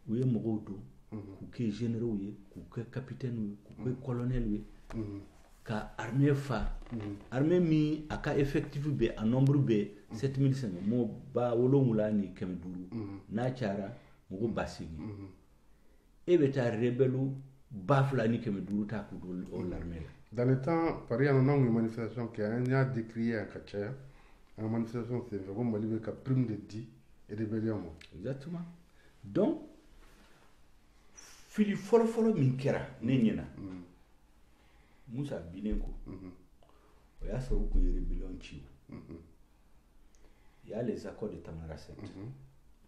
Où est Mogodo? Où est général? Où est capitaine? Où est colonel? Ka armée fa. Armée mi aka effectif be en nombre be 7500. Mo ba wolo mulani kemduru. Na chara mo basigi. Et beta rebelle baflani kemduru ta kudu l'armée. Dans le temps, Paris a une manifestation qui a décrié un catcher. Une manifestation c'est vraiment libre qu'à prime de 10 et rébellion. Exactement. Donc, fili folo minkera nenyena. Musa binenko. Il y a ce que rébellion chiou. Il y a les accords de Tamaracet.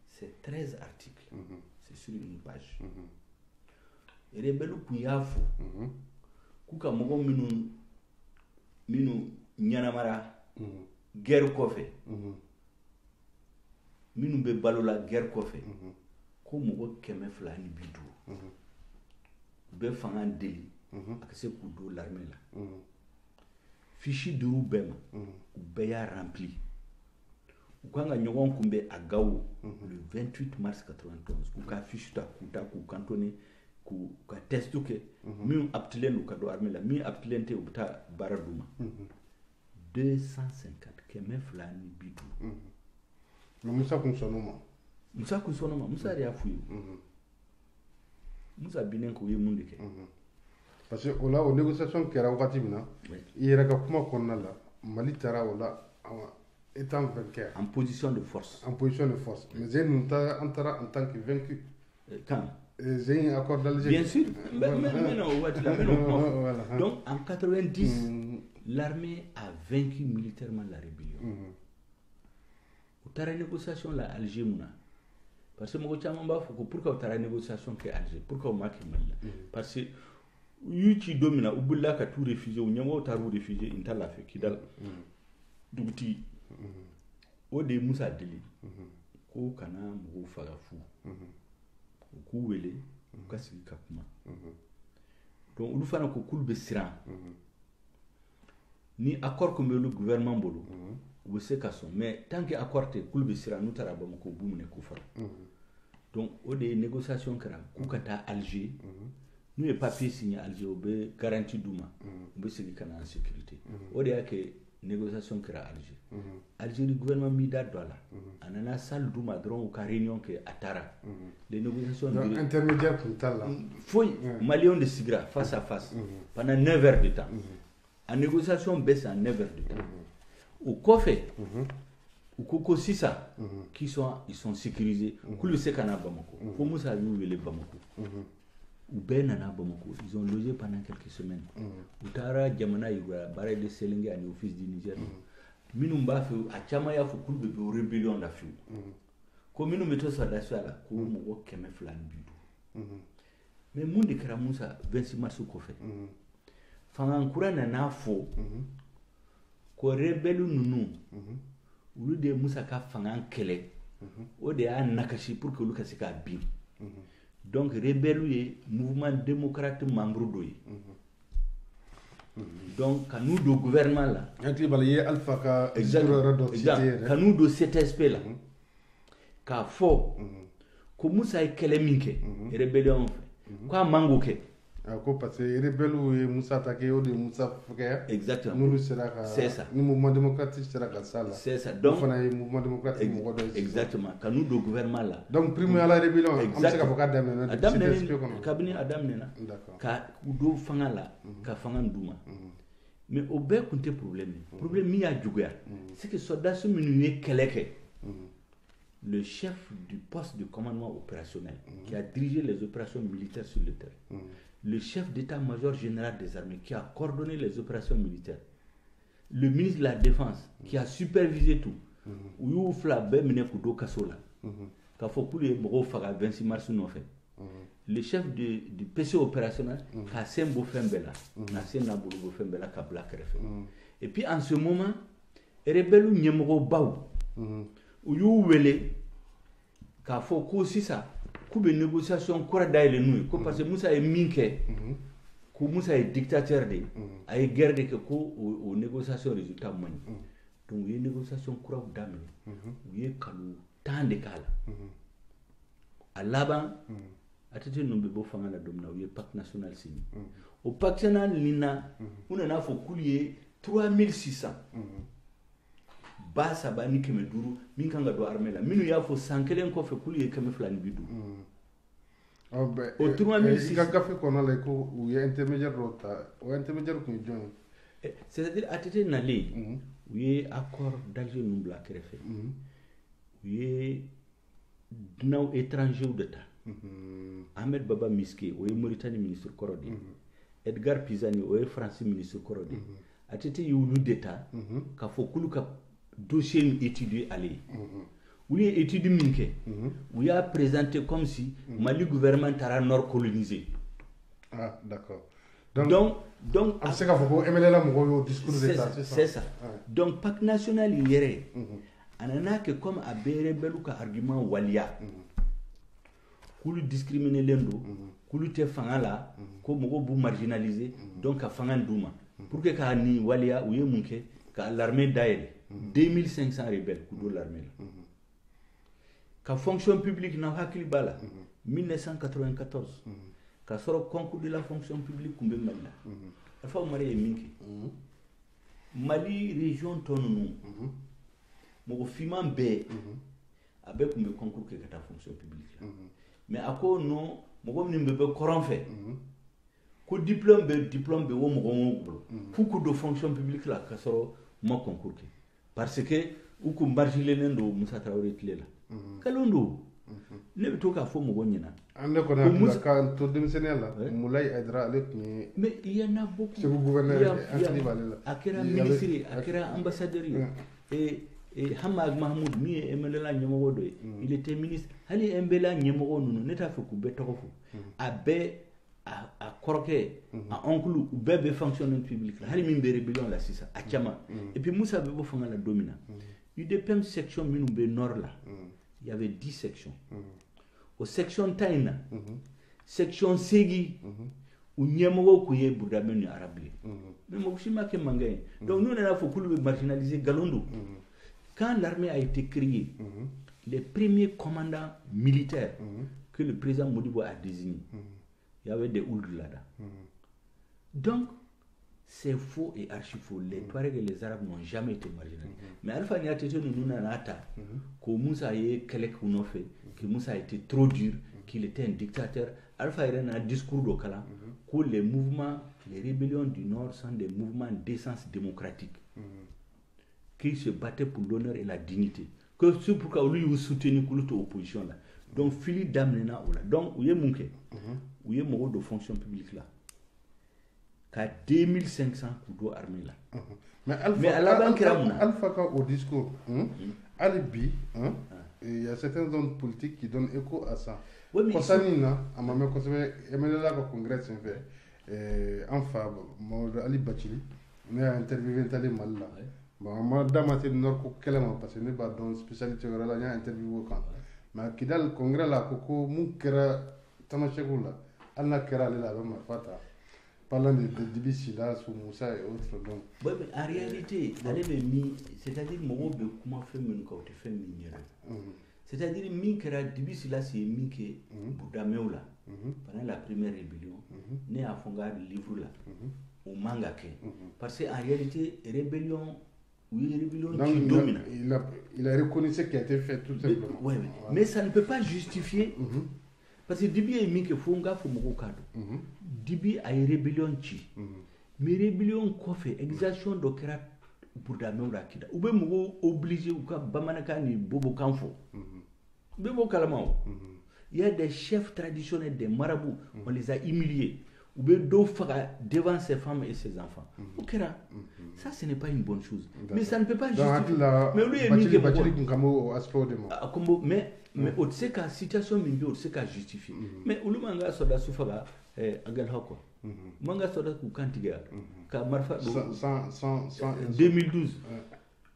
C'est 13 articles. C'est sur une page. Et rébellion kuyafo. Kuka mogo minu nyanamara guerre kofe minu be balola guerre kofe ko mogo keme flani bidu be fanga deli akase ku do l'armée la fichi duru bema be ya rempli ukanga nyogon kumbe agawu le 28 mars 91 kuka fichi ta kuta ku cantonné ku ka testu ke mi aptilen ka do armée la mi aptilente ubta baraduma 250 keme flani bidu Musa kunsonoma Musa ya fuyu Musa binen ko yemunde ke parce que ola o négociation kera wakati mina ira ka kuma konna la Mali tara wala étant vainqueur en position de force mais j'ai nous entara en tant que vaincu quand j'ai un accord d'Alger. Bien sûr. Donc en 90, l'armée a vaincu militairement la rébellion. Au tara négociation la Alger mouna. Parce que moi chama ba foko pourquoi au tara négociation que Alger, pourquoi au maki malla. Parce que yuchi domina ubulla ka tout réfugié ou nyamo taru réfugié intala fe kidal. Dubuti o de Musa deli. Ko kana mo faga fu. Ku wele ka sigi ka kuma donc olu fana ko kul be siran ni accord ko le gouvernement bolo ou se ka son mais tant que accord te kul be siran nous tara ba ko bumune ko fara donc au des négociations kara ku kata Alger nous les papiers signés Alger au be garantie duma be sigi kana en sécurité au des que négociation kara Alger Algérie gouvernement mida dola anana salle duma dron ka réunion que atara les négociations intermédiaire pour tala foi Malion de Sigra face à face pendant 9 heures de temps en négociation baisse en 9 heures de temps au Kofé au Koko Sissa qui ils sont sécurisés kulu sekana Bamako pour Moussa le Bamako ou Benana Bamako ils ont logé pendant quelques semaines utara jamana yura bare de Selingue à l'office du Niger minum ba fe a chama ya fu kulbe be rébellion da fi ko minum meto sa da sala ko mo wo keme flan bidu mais mundi kara Musa 26 mars ko fe fangan kurana na fo ko rebelu nunu ulu de Musa ka fangan kele o de a nakashi pour que luka sika bi donc rebelu ye mouvement démocrate membre doyi donc quand nous do gouvernement là inclut balayer alpha ka exactement quand nous do CTSP là ka fo ko Musa e kele minke rébellion quoi mango ke ko parce que rebelle Musa attaqué au de Musa frère exactement nous sera c'est ça nous mouvement démocratique sera ka ça là c'est ça donc on a mouvement démocratique exactement quand nous do gouvernement là donc primo à la rébellion on sait ka foka adam kabini adam nena d'accord ka do fanga la ka fanga nduma mais au bɛɛ kun tɛ problème problème min y'a juguya c'est que soldats minnu ye kɛlɛ kɛ le chef du poste de commandement opérationnel qui a dirigé les opérations militaires sur le terrain, le chef d'état-major général des armées qui a coordonné les opérations militaires, le ministre de la Défense qui a supervisé tout, u y'u fila bɛɛ minɛ k'u don kaso la k'a fɔ k'olu ye mɔgɔw faga 26 mars nɔfɛ le chef du PC opérationnel k'a sen bɔ fɛn bɛɛ la n'a sen n'a bolo bɔ fɛn bɛɛ la ka bila kɛrɛfɛ et puis en ce moment rebelles ɲɛmɔgɔbaw u y'u wele k'a fɔ ko sisan k'u bɛ négociation kura dayɛlɛ n'u ye ko parce que Musa ye min kɛ ko Musa ye dictateur de ye a ye guerre de kɛ ko o négociation résultat man ɲi donc u ye négociation kuraw daminɛ u ye kalo 10 de k'a la a laban ATT ninnu bɛ bɔ fanga la don min na u ye pacte national signé o pacte national nin na u nana fɔ k'olu ye 3600 ba saba ni 500 min kan ka don armée la minnu y'a fɔ san kelen kɔfɛ k'olu ye 250 o 3600 i ka gafe kɔnɔ la ko u ye intermédiaire dɔw ta o intermédiaire kun ye jɔn ye c'est-à-dire ATT nalen u ye accord d'Alger ninnu bila kɛrɛfɛ u ye dunanw étrangers de ta Ahmed Baba Miske o ye Mauritanie ministre kɔrɔ de Edgar Pisani o ye France ministre kɔrɔ de ATT y'olu de ta k'a fɔ k'olu ka dossier min étudier ale ye u ye étude min kɛ u y'a présenté comme si Mali gouvernement taara nord coloniser d'accord donc a bɛ se k'a fɔ ko MLA mɔgɔw y'o discours de ta c'est ça donc pacte national yɛrɛ a nana kɛ comme a bɛ rebelle ka argument waliya k'olu discriminelen don k'olu tɛ fanga la ko mɔgɔw b'u marginaliser donc ka fanga d'u ma pour que k'a nin waliya u ye mun kɛ ka l'armée dayɛlɛ 2500 rebelles k'u don l'armée la ka fonction publique na hakili b'a la 1994 ka sɔrɔ concours de la fonction publique kun bɛ Mali la Alpha Umaru ye min kɛ Mali région tɔ ninnu mɔgɔ finman bɛɛ a bɛɛ kun bɛ concours kɛ ka taa fonction publique la mais a ko non mɔgɔ minnu bɛ kɔrɔn fɛ ko diplôme bɛ wo mɔgɔ wo bolo f'u k'u don fonction publique la ka sɔrɔ u ma concours kɛ parce que u kun marginalen don Musa Tarawele tile la kalon don ne bɛ to k'a fɔ mɔgɔ ɲɛna ne kɔni hakili k'an to denmisɛnniya la Moulaye Aidara ale tun ye mais il y en a beaucoup Segu gouverneur hakili b'ale la a kɛra ministre ye a kɛra ambassadeur ye Hamad Mahmoud min ye MLA ɲɛmɔgɔ dɔ ye il était ministre hali MLA ɲɛmɔgɔ ninnu ne t'a fɛ k'u bɛɛ tɔgɔ fɔ a bɛɛ a kɔrɔkɛ a oncle u bɛɛ bɛ fonctionnaire public la hali min bɛ rébellion la sisan a caman et puis Musa bɛ bɔ fanga la don min na UDPM section minnu bɛ nord la il y avait 10 sections o section 10 in na section 8 u ɲɛmɔgɔw kun ye Burudabɛ ni arabu ye mais mɔgɔ si ma kɛ mankan ye donc n'u nana fɔ k'olu bɛ marginaliser nkalon don quand l'armée a été créée les premiers commandants militaires que le président Modibo a désignés il y avait des Ould là-dedans donc c'est faux et archi faux les Touaregs et les Arabes n'ont jamais été marginalisés mais Alpha Niateteu nous nana ta que Moussa ye kɛlɛ k'u nɔfɛ que Moussa a été trop dur qu'il était un dictateur Alpha yɛrɛ nana discours dɔ kalan que les mouvements les rébellions du Nord sont des mouvements d'essence démocratique qui se battaient pour l'honneur et la dignité que c'est pourquoi olu y'u soutenir k'olu to opposition la donc fili daminɛna o la donc u ye mun kɛ u ye mɔgɔw de fonction publique la ka 2500 k'u don armée la mais à la ban kɛra mun na Alpha ka au discours hali bi il y a certains hommes politiques qui donnent écho à ça kɔsani na a ma mɛn kosɛbɛ MLA ka congrès sen fɛ an fa Mamadou Ali Bacili ne y'a interviewé ntalen Mali la bon a ma da ma se nord ko kɛlɛ ma parce que ne b'a dɔn spécialité wɛrɛ la n y'a interviewé o kan mais Kidal congrès la ko ko mun kɛra Tamasɛku la hali n'a kɛra ale la a bɛ marifa ta parlant de Dibi Sila sous Moussa et autres donc oui mais en réalité ale bɛ min c'est-à-dire mɔgɔw bɛ kuma fɛn minnu kan o tɛ fɛn min ɲɛdɔn c'est-à-dire min kɛra Dibi Sila ye min kɛ Burudabɛw la pendant la première rébellion ne y'a fɔ n ka livre la o man ka kɛ parce que en réalité rébellion il a reconnu ce qui a été fait tout simplement. Oui, mais ça ne peut pas justifier. Parce que Dibi est mis que Fonga Fomoko Kado. Dibi a une rébellion. mais rébellion kɔfɛ exaction dɔ kɛra burudamɛw la kida u bɛ mɔgɔw obligé u ka bamanankan ni bobokan fɔ u bɛ bɔ kalama o il y a des chefs traditionnels des marabouts on les a humiliés ou bien dɔw faga devant ses femmes et ses enfants o kɛra ça ce n'est pas une bonne chose mais ça ne peut pas justifier mais olu ye min kɛ mais o tɛ se ka situation min bɛ o tɛ se ka justifier mais olu man ka sɔrɔdasiw faga a gɛlɛya kɔ man ka sɔrɔdasiw k'u kan tigɛ ka marifa don 2012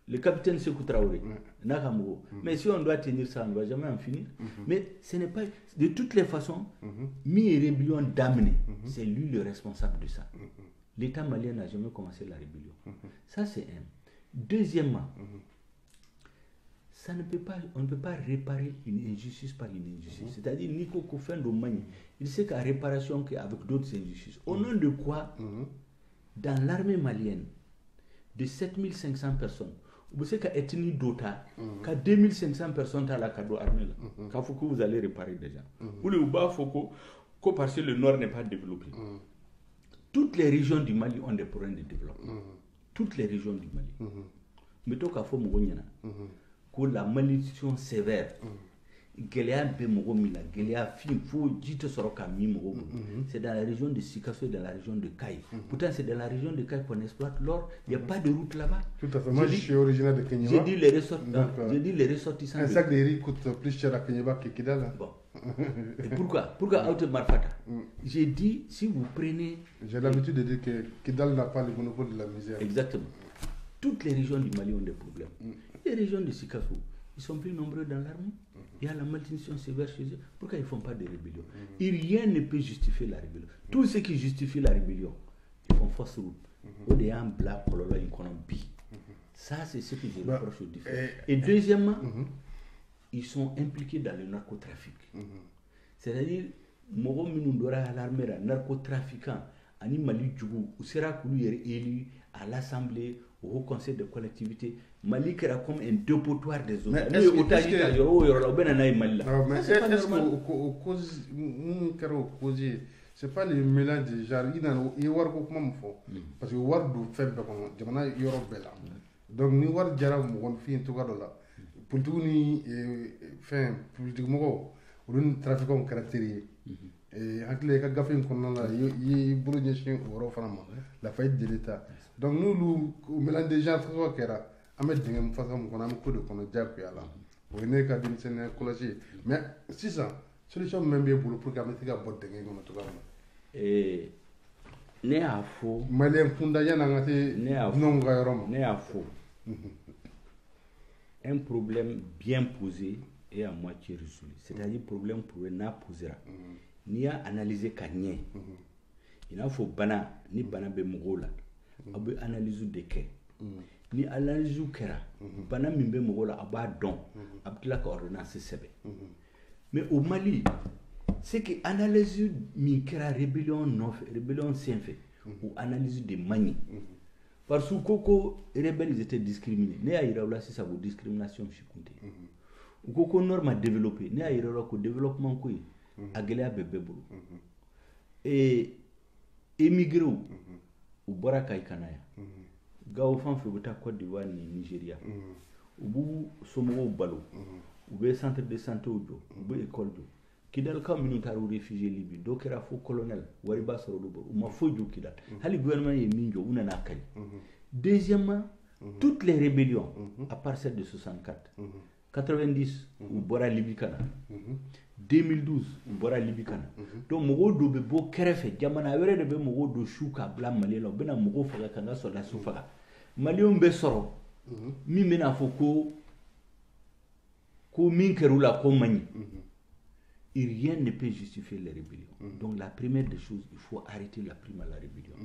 le capitaine Sékou Traoré n'a qu'à mourir. Mais si on doit tenir ça, on ne va jamais en finir. Mais ce n'est pas... De toutes les façons, mi rébellion d'amener, c'est lui le responsable de ça. L'État malien n'a jamais commencé la rébellion. Ça, c'est un. Deuxièmement, ça ne peut pas, on ne peut pas réparer une injustice par une injustice. C'est-à-dire, Nico Kofen Domani, il sait qu'à réparation qu'avec d'autres injustices. Au nom de quoi, dans l'armée malienne, de 7500 personnes, vous savez qu'à ethnie d'Ota, qu'à 2500 personnes à la cadeau armée là, qu'à faut que vous allez réparer déjà. Ou le Ouba faut que parce que le nord n'est pas développé. Toutes les régions du Mali ont des problèmes de développement. Toutes les régions du Mali. Mais donc à faut mourir que la malnutrition sévère. Gélea Bemogo Mila, Gélea Fim, Fou, Jito Soroka Mimogo. C'est dans la région de Sikasso et dans la région de Caille. Pourtant, c'est dans la région de Caille qu'on exploite l'or. Il n'y a pas de route là-bas. Tout à fait. Moi, je suis originaire de Kenya. J'ai dit les ressortissants. Un sac de riz coûte plus cher à Kenya que Kidal. Bon. Et pourquoi Aute Marfata. J'ai dit, si vous prenez. J'ai l'habitude de dire que Kidal n'a pas le monopole de la misère. Exactement. Toutes les régions du Mali ont des problèmes. Les régions de Sikasso, ils sont plus nombreux dans l'armée. Il y a la malnutrition sévère chez eux. Pourquoi ils ne font pas de rébellion? Et rien ne peut justifier la rébellion. Tout ce qui justifie la rébellion, ils font fausse route. Ça, c'est ce que je reproche aux différents. Et deuxièmement, ils sont impliqués dans le narcotrafic. C'est-à-dire, Moro Minundora à l'armée, narcotrafiquant, Mali Djougou, ou sera élu à l'Assemblée, au Haut Conseil de collectivité. Mali qui est comme un dépotoir des autres. Mais est-ce que c'est pas le mélange de genre il y a parce que war du fait jamana yoro bela donc ni war jara mo won fi to gado la politique ni fin politique mo on trafic on caractérisé et hakle ka gafen ko non la yi buru ñe woro fanama la faillite de l'état donc nous le mélange de gens faut kera amet dingem façon ko am ko de kono jakku yalla o ne ka dim sen koloji mais si ça solution même be bulu pour gametti ga bodde ngi ngono to gam ne a fo malien kunda yana ngati non ga yorom ne a fo un problème bien posé et à moitié résolu, c'est-à-dire problème pour n'a posera ni a analyser kanye il a faut bana ni bana be mogola abu analyse de ke ni analyse kera bana min be mogola aba don abdila ka ordonnance sebe mais au Mali c'est que analyse mi kera rébellion non rébellion sans fait ou analyse de mani parce que koko rebelles ils étaient discriminés ne a ira là si ça vous discrimination chikunte ou koko norme développé ne a ira ko développement ko agela bebe bulu et émigré ou boraka ikanaya gawo fan fe buta Côte d'Ivoire ni Nigeria ubu somo balo ube centre de santé udo ube école do kidal kam militaire ou réfugié Libye do kera fo colonel wari ba soro do ma fo ju kidal hali gouvernement ye minjo una na kay deuxièmement toutes les rébellions à part celle de 64 90 ou bora Libye kana 2012 bora Libye kana donc mogo do be bo kerefe jamana wéré de be mogo do shuka bla Mali la bena mogo faga kanga soda sufaga Mali on be soro mi mena fo ko min kerula ko mani et rien ne peut justifier les rébellions. Donc la première des choses, il faut arrêter la prime à la rébellion.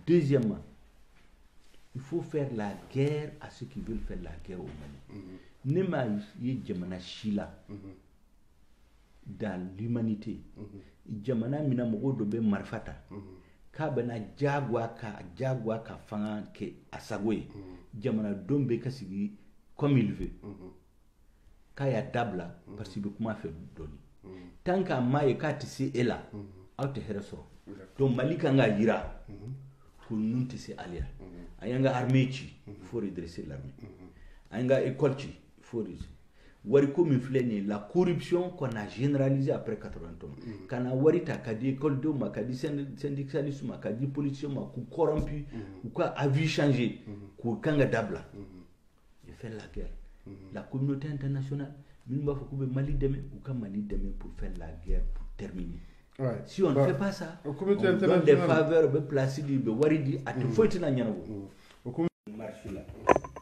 Deuxièmement, il faut faire la guerre à ceux qui veulent faire la guerre au Mali. Nema yi jamana shila dans l'humanité. Jamana mina mogo dobe marfata. Ka bena jagwa ka fanga ke asagwe. Jamana dombe kasigi comme il veut. Ka ya dabla parce que comment faire doni. Tant qu'à maye ka tisi ela out here so. Donc Mali kanga yira. pour nous c'est aller ayanga armée il faut redresser l'armée ayanga école il faut redresser wari ko min fleni la corruption qu'on a généralisée après 80 ans kana wari ta kadi école de ma kadi syndicalisme ma kadi policier ma ku corrompu ou quoi a vu changer ku kanga dabla il fait la guerre la communauté internationale min ba fa ko be Mali deme ou ka Mali deme pour faire la guerre pour terminer. Ouais. Si on ne fait pas ça, on donne des faveurs, on place des waridi, à tout faut être là. On marche là,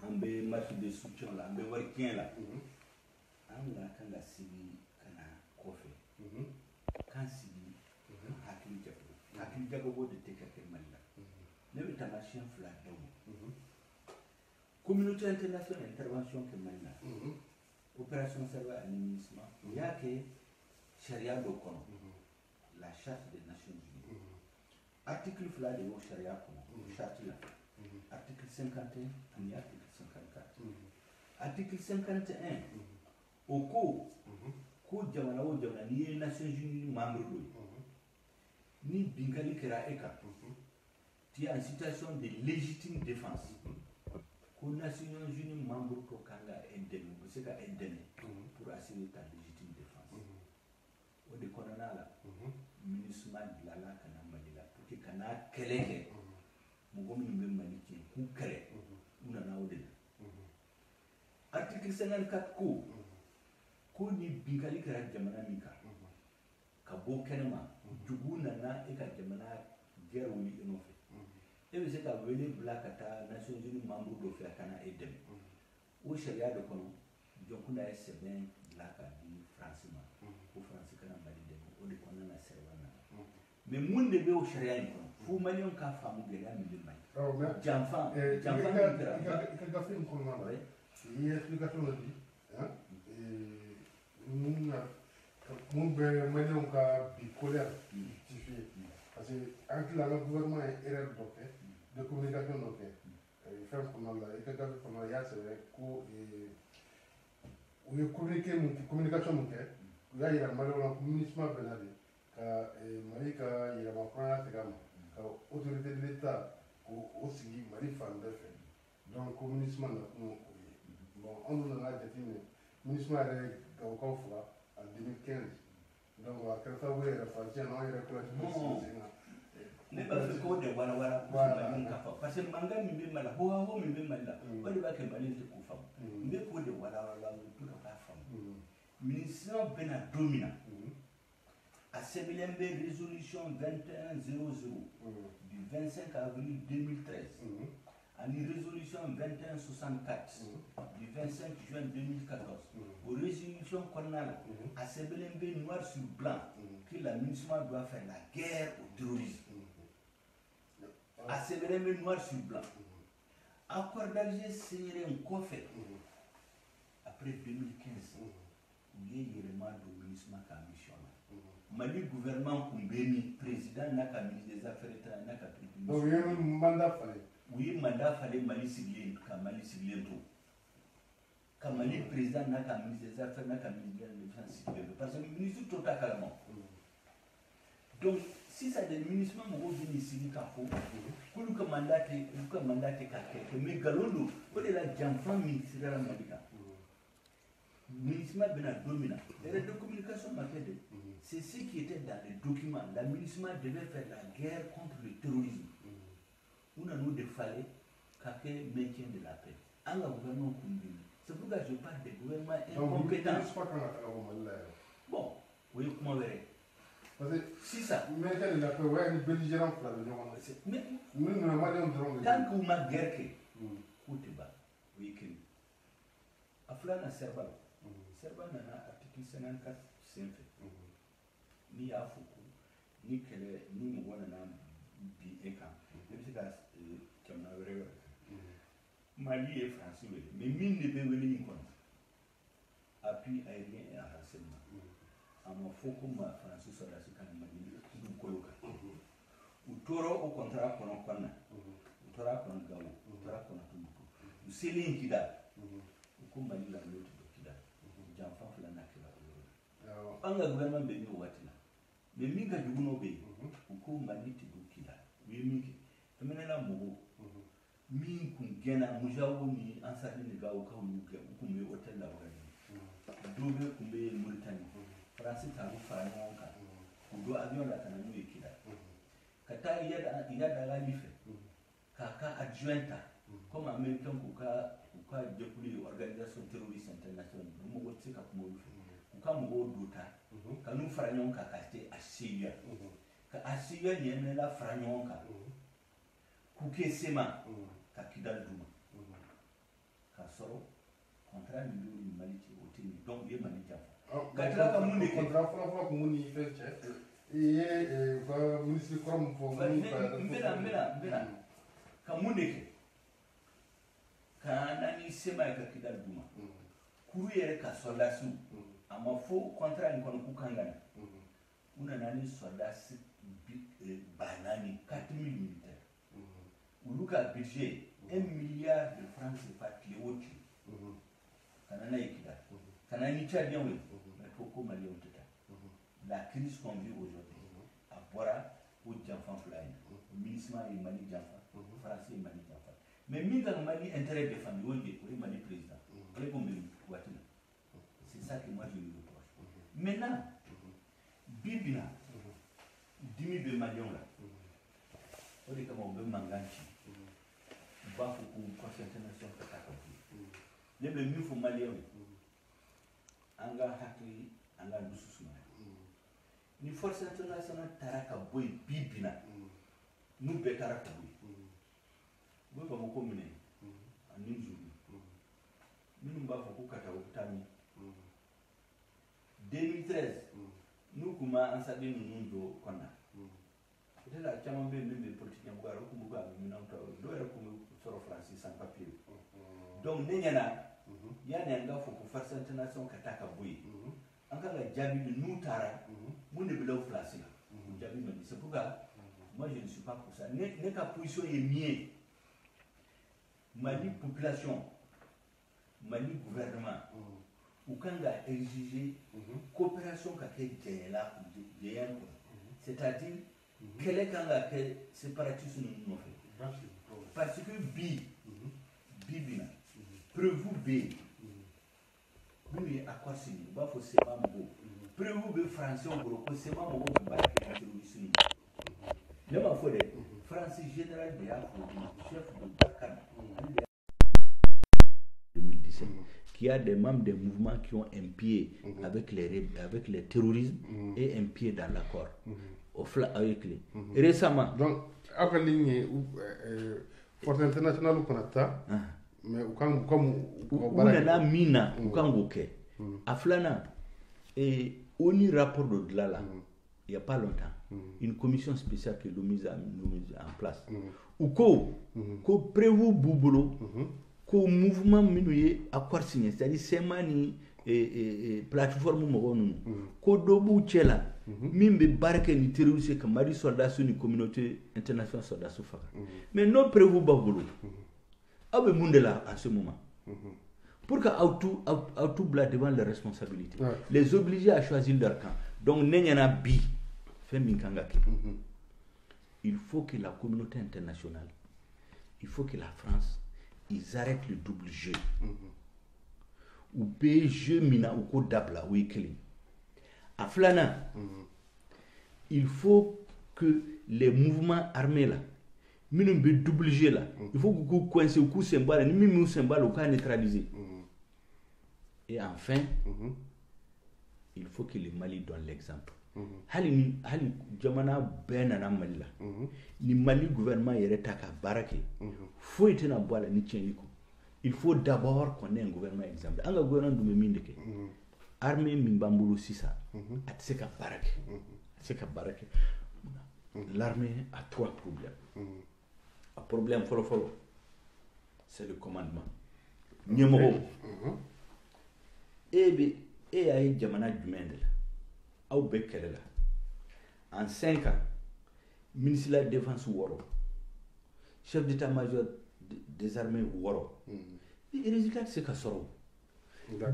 on va marcher de soutien là, on va voir qui est là. On a quand la Syrie, quand la Kofi, quand Syrie, Hakim Diago de Tekake Malila. Ne veut pas marcher un flag d'homme. Communauté internationale, intervention que Malila. Opération Serva Animisme, il y a que Sharia Dokon. La charte des Nations Unies. Article fla de Sharia charte là. Article 51 et article 54. Article 51 au cours jamana o jamana ni Nations Unies membre ni bingali kera eka. Tu es en situation de légitime défense. Ko Nations Unies membre ko kanga endemi, ko seka endemi pour assurer ta légitime défense. O de konana la. Ministre de la kana malila pour que kana keleke mugo min maliki ku kere una na odela article 54 ko ni bingali kara jamana mika ka bo kenema juguna na e ka jamana guerre woni enofe e be se ka wele blakata Nations Unies membre do fe kana edem o sharia de kono jokuna e seben blaka di France ma ko France kana malide o de kono na serwana mais mun de be o sharia ni kono fu malion ka famu gele am de mai jamfa ka gafin kono na ouais il explication là dit hein mun be malion ka bi colère justifié parce que entre la gouvernement et erreur de communication donc fait comme là et que gafin comme ya c'est vrai ko ou est communication donc là il y a malheureusement communication benade ka Mali ka il y a ma première tegama ka autorité de l'état aussi Mali fan de fait donc communication là bon on a défini communication est au fura en 2015 donc à quel temps vous avez fait non il est ne ba fi ko de wala parce que manga mi be mala ho mi be mala wala ba ke Mali se ko fam me ko de wala tout ka fam ministre bena domina a CBLMB résolution 2100 du 25 avril 2013 à une résolution 2164 du 25 juin 2014 aux résolutions qu'on a à CBLMB noir sur blanc que l'administration doit faire la guerre au terrorisme. À CBLMB noir sur blanc. Accord d'Alger signé un coffre après 2015 il y a élément de ministre qui a mission. Mali gouvernement Kumbeni, président n'a qu'à ministre des Affaires étrangères, n'a qu'à président. Oui, mandat fallait. Oui, mandat fallait Mali Siglien, qu'à Mali Siglien tout. Qu'à Mali président n'a qu'à ministre des Affaires, n'a qu'à ministre des Défense Siglien. Parce que le ministre tout à carrément. Donc, si ça des ministres, mon gros ici, il faut que le mandat est quelque mais Galondo, pour la jamfan ministre de la Malika. Ministre Bena domina. Les de communication m'appellent. C'est ce qui était dans les documents. L'administration devait faire la guerre contre le terrorisme. On a nous défalé qu'à maintien de la paix. En la gouvernement Kumbini. C'est pourquoi je parle des gouvernements incompétents. Bon, oui, comment verrez. Parce que si ça. Maintien de la paix, ouais, une belligérante là, mais tant que vous m'avez guerre, vous êtes bas. Oui, que. Afla na Serba. Serba na article 54 c'est fait. Ni afuku ni kele ni mwana na bi eka. Depuis que tu m'as vu. Mali et français mais mine de beweli ni kon. Appui aérien et renseignement. Ama foko ma français sur la sikana mali du koloka. Utoro au contrat kono konna. Utoro kono gawo. Utoro kono tumuko. Useli nkida. Kumba ni la note dokida jamfa fulana kila anga gouvernement be ni watina be minga juguno be kumba ni ti dokida we mingi menena mugo min kun gena mujawo ni ansari ni gawo ka mu ga ku me hotel la wala dobe ku be Mauritanie France ta bu fara ngonka ku do avion la kana mu ikida kata iya da galife kaka adjointa comme américain ku ka jekuli organisation terroriste internationale mu go tsika ku mo ku ka mu go duta kanu fara ngonka ka te asiya ka asiya ni ne la fara ngonka ku ke sema ka kidal duma ka soro contrat ni Mali ti otini donc ye Mali jafa ka mun contrat fala ko mun ni fece ye va ministre comme pour mbena ka mun ne ka nani sema ka kidal duma kuru yere ka soldasu ama fo contrat ni kono ku kangana una nani soldasu banani 4000 militaires uluka budget 1 milliard de francs CFA cléoti kanana ikida kanani tchadien oui mais pourquoi Mali on tata la crise qu'on vit aujourd'hui à Bora ou Janfan Fly au ministère du Mali Janfan français Mali Janfan mais minga Mali intérêt de famille oui Mali président et comme c'est ça que moi je lui reproche maintenant bibina 10 000 de Maliens là on dit comment on veut manganchi ba fu ku conseil international ka ka ne be mi fu Malien anga hakli anga dususuma ni force international taraka boy bibina nu be taraka boy bo ba mo ko mine ani juri ni ba fu ku kata utami 2013 nu kuma an sabe nun do konna la chama be mbe politique ngwa ro ku buga mi na to do era ku soro français sans papier donc ne nyana ya ne nga fu ku force international kataka boy an ka ga jabi de nutara mun de belau français jabi me dit c'est pourquoi moi je ne suis pas pour ça ne ka position est mieux Mali population Mali gouvernement ou quand ga exiger coopération ka ke jela c'est-à-dire quel est quand la séparatiste nous fait parce que bibina preuve B nous à quoi signer va faut c'est pas beau preuve B français on gros c'est pas beau ba que terroriste le ma faut des français général de chef de Barkhane 2017 qui a des membres des mouvements qui ont un pied avec les terrorismes et un pied dans l'accord au fla avec les récemment donc après ligne force internationale ou konata mais quand comme na mina ukango ke aflana et oni rapport de là il y a pas longtemps une commission spéciale qui est mise en place ou ko prévu bubulo ko mouvement minuye accord signé c'est-à-dire semani plateforme mo nunu ko dobu chela mimbe barke ni terroriste ka mari soldats ni communauté internationale soldats faka mais non prévu babulu abe mundela à ce moment pour que auto bla devant les responsabilités les obliger à choisir leur camp donc nenyana bi fembinganga il faut que la communauté internationale il faut que la France ils arrêtent le double jeu ou jeu mina ou ko dabla ou ikeli aflana il faut que les mouvements armés là minum be double jeu là il faut que vous coincez au coup symbole ni mimu symbole au cas neutraliser et enfin il faut que le Mali donne l'exemple hali jamana benana Mali là ni Mali gouvernement yere taka barake faut être na boala ni tcheniko il faut d'abord qu'on ait un gouvernement exemple anga gouvernement du mindeke armée mimbambulu sisa atseka barake l'armée a trois problèmes un problème follow c'est le commandement nyemoro et ay jamana jumendel aw bekelela en 5 ans ministre de la défense woro chef d'état-major des armées woro et résultat c'est ka soro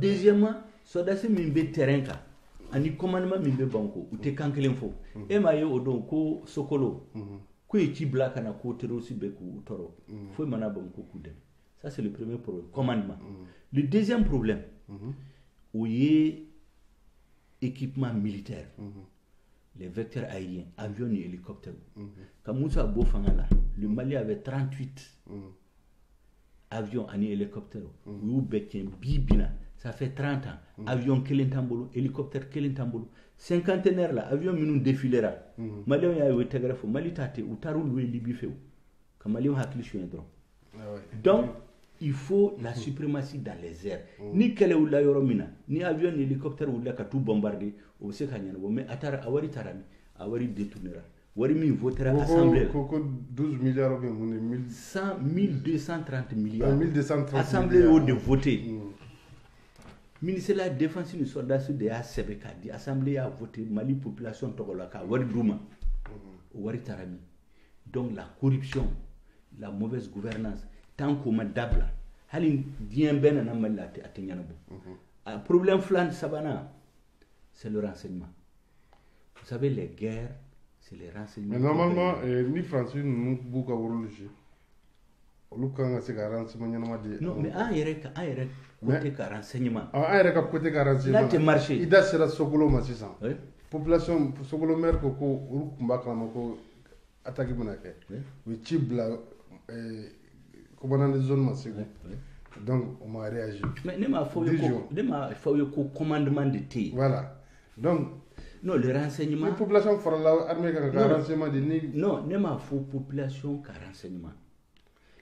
deuxièmement soldats mimbe terrain ka ani commandement mimbe banko ou te kankelen fo e ma yo odon ko sokolo ko ye ci bila kana ko terroriste be ku toro fo mana bon ko ku dem. Ça c'est le premier problème, commandement. Le deuxième problème, est équipement militaire. Les vecteurs aériens, avions et hélicoptères. Quand Moussa Bofangala, le Mali avait 38 avions et hélicoptères. Ça fait 30 ans. Avion Kelentambolo, hélicoptère Kelentambolo. Cinquantenaire là, avion minun défilera. Mali a eu télégraphe, Mali tate, ou tarou loué Libye fait. Comme Mali a cliché un drone. Donc, il faut la suprématie dans les airs. Ni kele ou la yoromina, ni avion ni hélicoptère ou la ka tout bombarder, ou se kanyano, mais atara awari tarami, awari détournera. Wari mi votera assemblée. 12 milliards ou bien 1230 milliards. 1230 assemblée ou de voter. Ministère de la Défense ni soldat sud de ACBK di assemblée a voté Mali population togolaka wari duma. Wari tarami. Donc la corruption, la mauvaise gouvernance tant qu'on d'abla halin dien ben na malate atengana bo problème flan sabana c'est le renseignement. Vous savez les guerres c'est les renseignements. Mais normalement ni français nous beaucoup worologie olu kan se renseignement nyama de non mais en yere côté renseignement côté renseignement là te marché ida sera sokolo ma 600 population sokolo mer ko olu kumba kan ko attaque bunake oui cibla commandant de zone massive. Donc on m'a réagi. Mais ne m'a fait ko commandement de thé. Voilà. Donc non le renseignement. La population fera la armée ka renseignement de ni. Non, ne m'a fait population ka renseignement.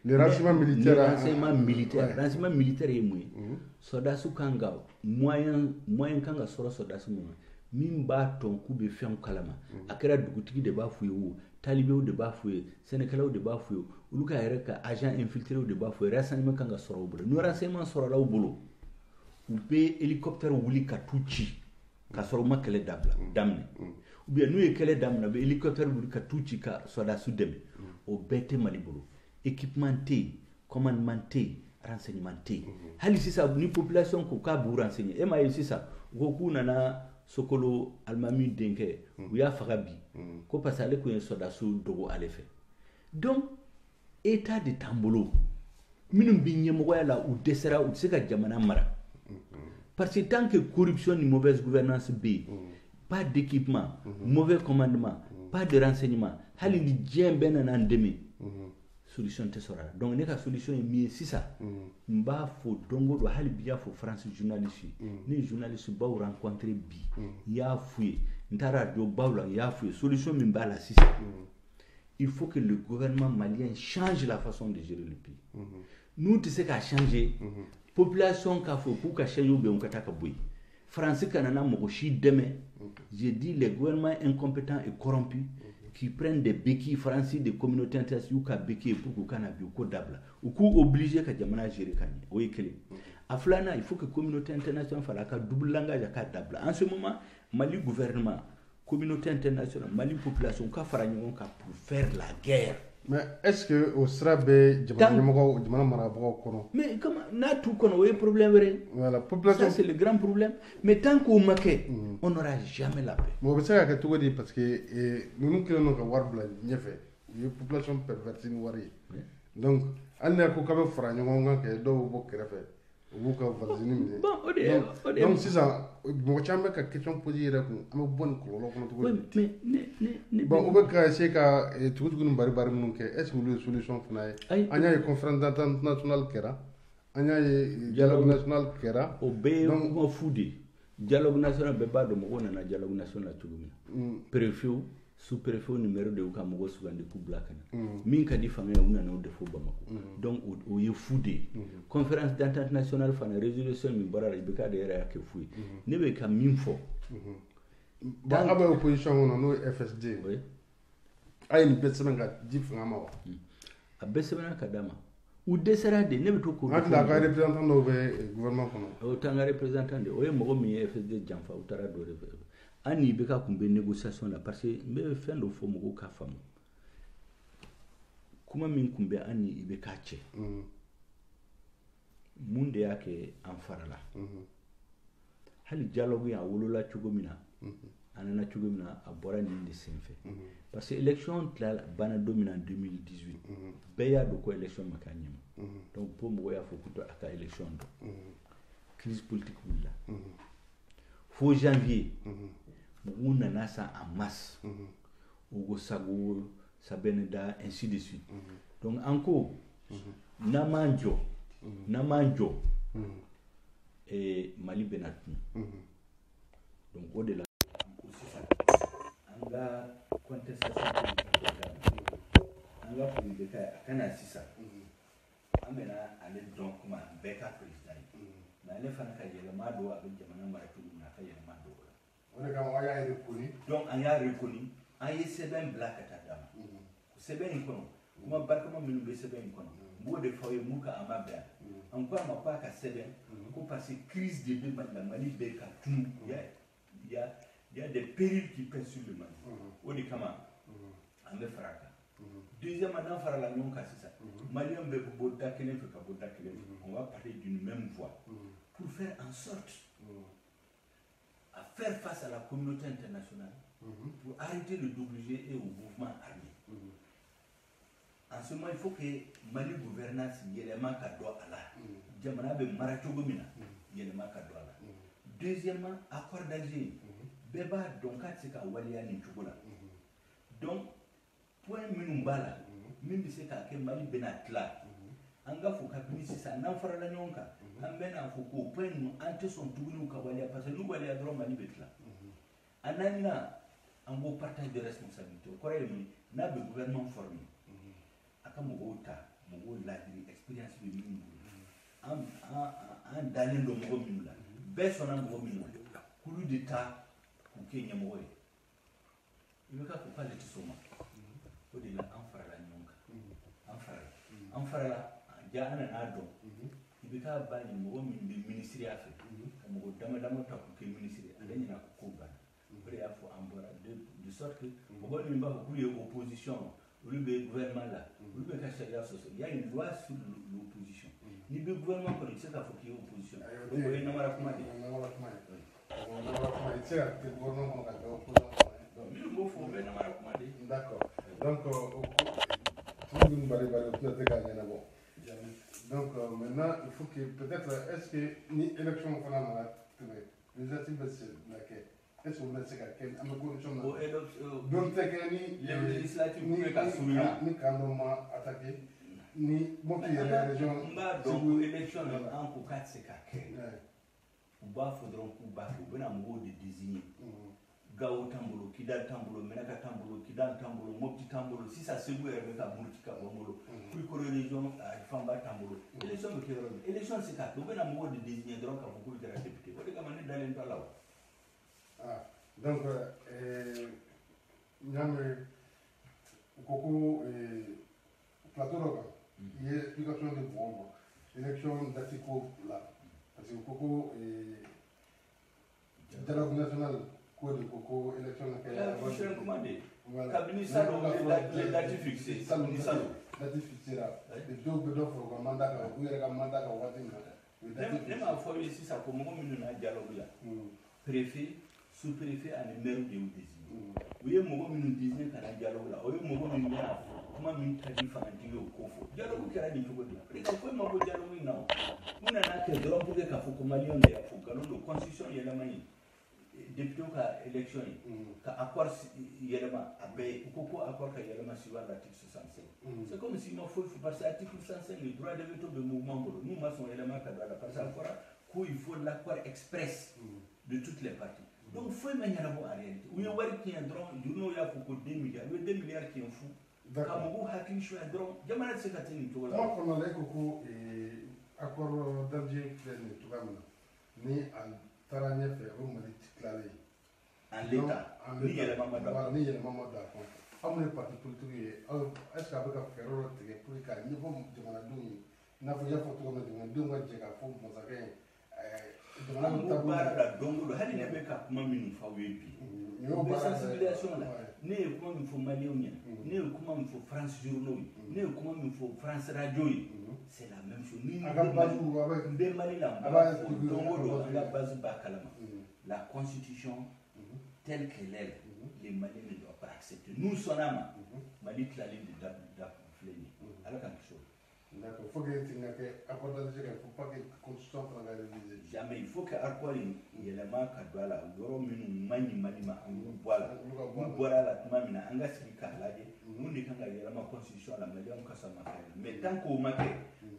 Le renseignement militaire. Le renseignement militaire. Ouais. Renseignement militaire est mouillé. Soldats kanga moyen kanga soro soldats mouillé. Mimba ton coup de ferme kalama. Akera dugutigi de ba fuyo. Talibé de ba fuyo. Sénégalais de ba fuyo. Uluka yereka agent infiltré de ba fuyo. Renseignement kanga soro bolo. Nous renseignement soro la bolo. Ou be hélicoptère wuli ka tuchi. Ka soro makele dabla. Damne. Ou bien nous ekele damna be hélicoptère wuli ka tuchi ka soda su deme. O bete mali bolo. Équipement commandement renseignement hali sisa ni population ko ka bu renseigner e ma yi sisa ko ku nana sokolo almami denke u ya fagabi ko pasale ko en soda su dogo alefe donc état de tambolo minum bi nyemo la ou desera ou se ka jamana mara parce que tant que corruption ni mauvaise gouvernance b pas d'équipement mauvais commandement pas de renseignement hali ni djembe na ndemi solution te sora donc ne ka solution est mieux si ça mba fo dongo do hali biya fo France journaliste ni journaliste ba rencontrer bi ya fouye ntara do bawla ya fouye solution min ba la si ça il faut que le gouvernement malien change la façon de gérer le pays nous tu sais qu'à changer population ka fo ku ka changer be on kataka boy France kanana mo shi demain j'ai dit les gouvernements incompétents et corrompus qui prennent des béquilles français des communautés internationales ka béquilles pour que kana bi ko dabla ou ko obligé ka jamana gérer kan o yekele aflana il faut que communauté internationale fala ka double langage ka dabla en ce moment Mali gouvernement communauté internationale Mali population ka fara nyon ka pour faire la guerre. Mais est-ce que au serabe jamana marabo kono mais comment na tout kono o problème vrai voilà population ça c'est le grand problème mais tant qu'on maquet on n'aura jamais la paix. Mo besa ka to di parce que nous nous ka warbla ñefe une population pervertie ni wari donc alna ko ka fara nyon ka do bo krefe ou ka vazini mi bon ode donc c'est ça mo chambe ka question poser ko am bon ko lo ko to mais bon on ka c'est ka tout gun bari mun ke est-ce que le solution fana anya une conférence d'entente nationale kera anya dialogue national kera o be mo fudi dialogue national be ba do mo na dialogue national tugumi préfet sous-préfet numéro de ka mo su gande ku blakana min ka di fanga una no defo bamako donc o ye fudi conférence d'entente nationale fana résolution mi bara be ka de era ke fui ne be ka min fo dans la opposition on a FSD oui ay ni betsemenga dif ngama wa a betsemenga kadama ou desera de ne be to ko la ka représentant no be gouvernement kono o tanga représentant de o ye mo mi FSD jamfa utara do ani be ka kumbe négociation la parce que mbe fin do fo mo ka famu kuma min kumbe ani ibe ka che munde yake an farala hali dialogue ya wolola chugomina anana cogo min na a bɔra nin de senfɛ parce que élection tila bana don min na 2018 bɛɛ y'a dɔn ko élection ma k'a ɲɛma donc po mɔgɔ y'a fɔ ko a ka élection dɔn crise politique wulila fo janvier mɔgɔw nana sa en masse Hugo Sago Sabeneda ainsi de suite donc an ko n'an m'an jɔ Mali bɛna tunu donc o de la an ka contestation an ka foli bɛ kɛ a kana sisan an bɛna ale dɔn kuma bɛɛ ka président ye mais ale fana ka yɛlɛma don a bɛ jamana mara cogo min na a ka yɛlɛma don o la o de kama an y'a reconnu donc an y'a reconnu an ye sɛbɛn bila ka taa d'a ma sɛbɛn in kɔnɔ kuma barikama minnu bɛ sɛbɛn in kɔnɔ n b'o de fɔ aw ye mun ka an ma bɛn an ko a ma ko a ka sɛbɛn ko parce que crise de bɛ Mali la Mali bɛ ka tunu il y a des périls qui pèsent sur le Mali o de kama an bɛ fara a kan deuxièmement n'an farala ɲɔgɔn kan sisan Maliens bɛ bɔ da kelen fɛ ka bɔ da kelen fɛ on va parler d'une même voix pour faire en sorte à faire face à la communauté internationale pour arrêter le WG et au mouvement armé. En ce moment, il faut que Mali gouvernance yɛlɛma ka dɔ a la jamana bɛ mara cogo min na yɛlɛma ka dɔ a la deuxièmement accord d'Alger bɛɛ b'a dɔn k'a tɛ se ka waleya nin cogo la donc point minnu b'a la min bɛ se k'a kɛ Mali bɛna tila an ka fɔ kabini sisan n'an farala ɲɔgɔn kan an bɛna fɔ k'o point ninnu an tɛ sɔn tuguni ka waleya parce que n'u waleya dɔrɔn Mali bɛ tila a naaninan an b'o partage de responsabilité o kɔrɔ ye mun ye n'a bɛ gouvernement formé a ka mɔgɔw ta mɔgɔw ladiri expérience bɛ minnu bolo an dalen don mɔgɔ minnu la bɛɛ sɔnna mɔgɔ minnu la k'olu de ta k'u kɛ ɲɛmɔgɔ ye i bɛ ka fɔ k'ale tɛ sɔn o ma o de la an farala ɲɔgɔn kan an farala ja an nan'a dɔn i bɛ k'a ba nin mɔgɔ min bɛ ministeriya fɛ ka mɔgɔ dama dama ta k'u kɛ ministre ale ɲɛna ko ko banna o de y'a fɔ an bɔra de sorte que mɔgɔ min b'a fɔ k'u ye opposition olu bɛ gouvernement la olu bɛ ka sariya sɔsɔ il y a une loi sur l'opposition n'i bɛ gouvernement kɔnɔ i tɛ se k'a fɔ k'i ye opposition donc o ye namara kuma de ye namara kuma ye i tɛ se ka kɛ gouvernement kɔnɔ ka kɛ opposition donc minnu b'o fɔ o bɛ namara kuma de ye d'accord donc tout minnu bari o tɛna se k'a ɲɛnabɔ donc maintenant il faut que peut-être est-ce que ni élection fana nana tɛmɛ législative bɛ se ka kɛ est-ce que o bɛ se ka kɛ an bɛ condition na don tɛ kɛ ni législative bɛ ka surunya ni kan dɔ ma attaqué ni Mopti yɛrɛ région n b'a dɔn ko élection na an ko k'a tɛ se ka kɛ u b'a fɔ dɔrɔn k'u b'a kɛ u bɛna mɔgɔw de désigner Gawo t'an bolo Kidal t'an bolo Menaka t'an bolo Kidal t'an bolo Mopti t'an bolo sisan Segu yɛrɛ bɛ ka muruti ka bɔ n bolo Kulukoro région Fanba t'an bolo élection bɛ kɛ yɔrɔ min élection se k'a kɛ u bɛna mɔgɔw de désigner dɔrɔn k'a fɔ k'olu kɛra député o de kama ne dalen to a la o. Donc n y'a mɛn u ko ko plateau dɔ kan i ye explication de mɔgɔw ma élection date ko la parce que u ko ko dialogue national ko de ko ko élection na kɛ prochaine commande kabini salon les dates fixées salon date fixée la dɔw bɛ dɔ fɔ u ka mandat kan u yɛrɛ ka mandat kan waati min na ne m'a fɔ ye sisan ko mɔgɔ minnu na dialogue la préfet sous-préfet ani maire de y'u désigner u ye mɔgɔ minnu désigner ka na dialogue la o ye mɔgɔ minnu bɛna kuma min ka di fangatigi ye o ko fɔ dialogue kɛra nin cogo de la président foyi ma bɔ dialogue in na o u nana kɛ dɔrɔn pour que k'a fɔ ko maliyɛnw de y'a fɔ nkalon don constitution yɛlɛma ye député ka élection ye ka accord yɛlɛma a bɛɛ u ko ko accord ka yɛlɛma suivant l'article 65 c'est comme si ma foyi fɔ parce que article 65 le droit de veto bɛ mouvement bolo n'u ma sɔn yɛlɛma ka don a la parce que a fɔra ko il faut l'accord express de toutes les parties donc foyi ma ɲɛnabɔ en réalité u ye wari tiɲɛ dɔrɔn journaux y'a fɔ ko 2 milliards u ye 2 milliards tiɲɛ fu ka mɔgɔw hakili suɲɛ dɔrɔn jamana tɛ se ka taa nin cogo la. kuma kɔnɔna la e ko ko accord d'Alger filɛ nin cogoya min na ni a taara ɲɛfɛ o Mali tilalen en l'état ni yɛlɛma ma don a kɔnɔ ni yɛlɛma ma don a kɔnɔ aw minnu ye parti politique ye aw est-ce que a bɛ ka fɛɛrɛ dɔ tigɛ pour que k'a ɲɛfɔ jamanadenw ye i n'a fɔ i y'a fɔ cogo min na jamanadenw ka jɛ k'a fɔ masakɛ ye jamana min taabolo baara la don o don hali ne bɛ ka kuma minnu fɔ aw ye bi o bɛ sensibilisation la ne ye kuma min fɔ maliyɛnw ɲɛna ne ye kuma min fɔ France journaux ye ne ye kuma min fɔ France radio ye c'est la même chose ni n bɛ Mali la n b'a fɔ don o don an ka base b'a kalama la constitution telle qu'elle est, les Maliens ne doivent pas accepter. Nous, son âme, Mali Tlali de Dafleni. Alors, quelque chose. D'accord. Il faut que tu n'aies pas que la constitution soit révisée. Jamais. Il faut que Arkwali, il y ait la marque à Douala, Doro Minu, Mani Malima, voilà. Voilà la Tumamina, Angasika, Ladi, nous ne pouvons pas y aller ma constitution à la Malienne Kassama. Mais tant qu'au Maké,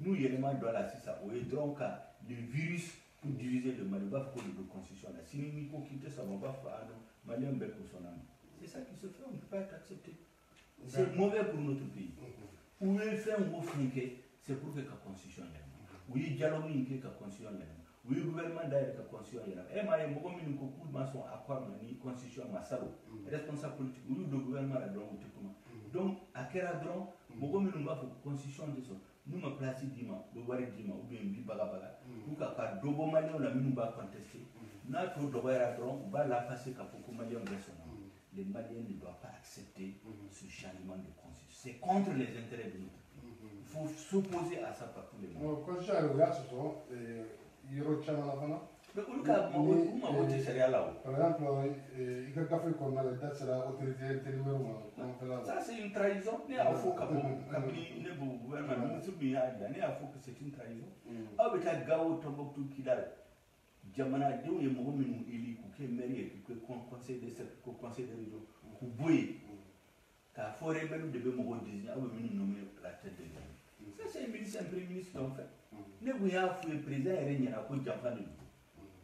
nous y allons dans la Sissa, où est donc le virus pour diviser le Mali, va faire de constitution. Si nous ne pouvons quitter ça, on va faire un Malien bel pour son âme. C'est ça qui se fait, on ne peut pas être accepté. C'est mauvais pour notre pays. Où est fait un mot flinqué, c'est pour que la constitution est là. Oui, dialogue qui est la constitution est là. Oui, gouvernement d'ailleurs la constitution est là. Et moi, je me dis que beaucoup de gens sont accord avec la constitution, responsable politique. Oui, le gouvernement a droit. Donc, à quel endroit, beaucoup de gens ont la constitution de ça. Nous, ma place Dima, le Wari Dima, ou bien Bibagabaga, ou qu'à Dobo Mali, on a mis nous contester. Notre droit on va la passer qu'à beaucoup de Maliens les Maliens ne doivent pas accepter ce changement de constitution. C'est contre les intérêts de notre pays. Il faut s'opposer à ça par tous les moyens. Constitution est là, ce sont Yoro-Chama-Lafana. Mais où m'a voté serait là? Par exemple, il y a café qu'on a la date, c'est l'autorité intérieure. Ça, c'est une trahison. Il faut que le gouvernement c'est une trahison. Ah, mais tu as Gao Tombouctou Kidal. Jamana Diou et Mohamed Eli, qui est maire, qui est conseil de région, qui bouille, qui a foré même de Mohamed Désigné, a nommé la tête de l'État. Ça, c'est un ministre, un premier ministre qui a fait. Ne vous avez fait président et régné à cause de Jamana.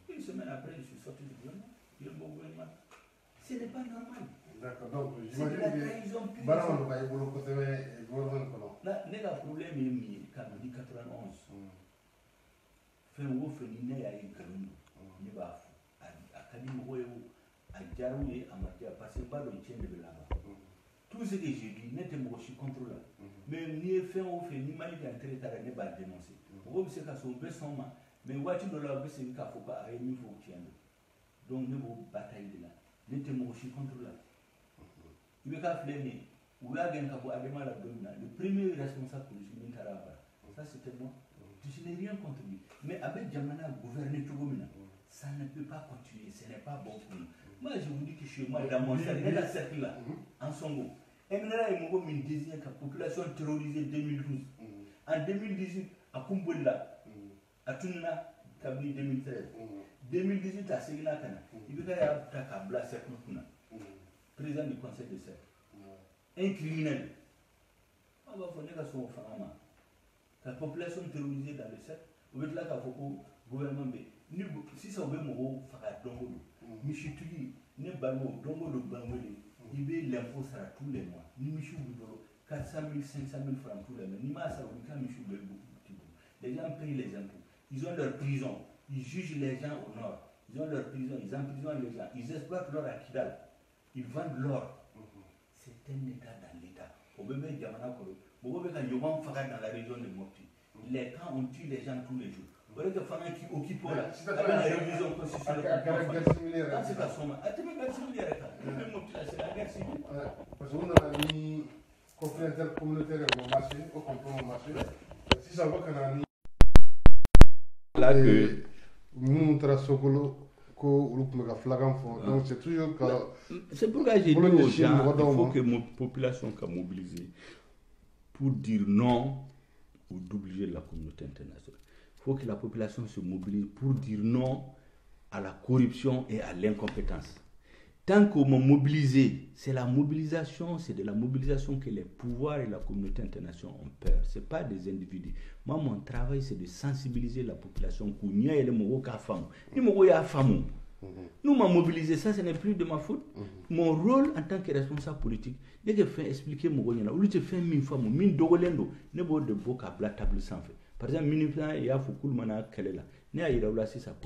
Une semaine après, je suis sorti du gouvernement. Il y a un bon gouvernement. Ce n'est pas normal. D'accord, donc j'imagine que Baran va évoluer côté gouvernement. Le problème est mis quand on dit 91. Fait où finir à y gagner. Ne va à Kadimoué à Jaroué à Matia parce que pas le tien de là-bas. Tout ce que j'ai dit n'était pas aussi contrôlé. Mais ni fait où finir Mali d'entrer à ne pas dénoncer. Vous savez qu'à son besoin, mais voiture de la baisse, il ne faut pas aller niveau tien. Donc nous avons bataille de là. N'était pas aussi contrôlé. Il y a flémé. Où a gagné le premier responsable politique ça c'était moi. Je n'ai rien contre lui. Mais avec Jamana gouverner Togomina, ça ne peut pas continuer. Ce n'est pas bon pour nous. Moi, je vous dis que chez moi, dans mon cercle là, en Songo, Emnera et Mogo me désignent que la population terrorisée 2012. En 2018, à Kumbola, à Tunna, Kabli 2013. 2018, à Segna Kana. Il veut dire à Bla Seknoukuna, président du conseil de cercle. Un criminel. On va faire son femme. La population terrorisée dans le cercle, vous êtes là qu'à gouvernement. Si ça veut me faire Dongo, Michituli, ne Bango, Dongo de Bangoli, il veut l'impôt sera tous les mois. Ni Michou Boudoro, 400 000, 500 000 francs tous les mois. Ni Massa ou Michou Boudoro. Les gens payent les impôts. Ils ont leur prison. Ils jugent les gens au nord. Ils ont leur prison. Ils emprisonnent les gens. Ils exploitent l'or à Kidal. Ils vendent l'or. C'est un état dans l'état. Au bébé Diamana Koro. Dans la région de Mopti. Les camps ont tué les gens tous les jours. Vous voyez que les femmes qui occupent là, avec la révision constitutionnelle. C'est la somme. Même Mopti, c'est la guerre civile. Parce qu'on a mis conflit intercommunautaire au marché, au complot au marché. Si ça va qu'on a mis. Là que. Nous, Sokolo. Donc c'est toujours que. C'est pourquoi j'ai dit aux gens qu'il faut que la population soit mobilisée pour dire non au double jeu de la communauté internationale. Il faut que la population se mobilise pour dire non à la corruption et à l'incompétence. Tant qu'on m'a mobilisé, c'est de la mobilisation que les pouvoirs et la communauté internationale ont peur. Ce n'est pas des individus. Moi, mon travail, c'est de sensibiliser la population. Nous m'avons mobilisé, ça, ce n'est plus de ma faute. Mon rôle en tant que responsable politique, dès que je fais expliquer mon rôle, ou je fais une fois, je dogolendo, ne pas de boca à la table sans fait. Par exemple, il y a beaucoup de gens qui sont là. Il y a des gens qui sont là.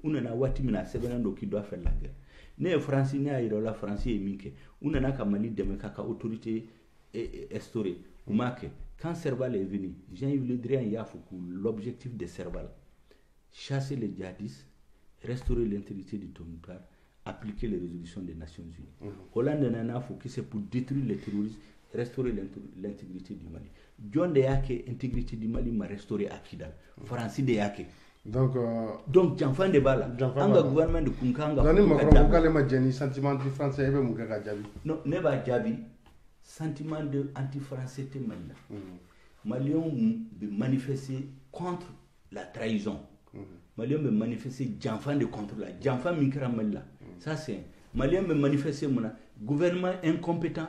On a des qui doivent faire la guerre. Ne Français ne ayira la France et Minke. On a ka Mali de Mekaka autorité instaurée. Quand Serval est venu, Jean-Yves Le Drian y a l'objectif de Serval, chasser les djihadistes, restaurer l'intégrité du territoire, appliquer les résolutions des Nations Unies. Hollande n'a pas focus pour détruire les terroristes, restaurer l'intégrité du Mali. John de Yake, l'intégrité du Mali m'a restauré à Kidal. Francis de Yake. Donc janfan de bala anga gouvernement de kunkanga dani Macron ko kale ma jeni sentiment du français ebe mu ka jabi non ne ba jabi sentiment de anti français te malla Maliens be manifester contre la trahison Maliens be manifester janfan de contre la janfan mikra malla ça c'est Maliens be manifester mona gouvernement incompétent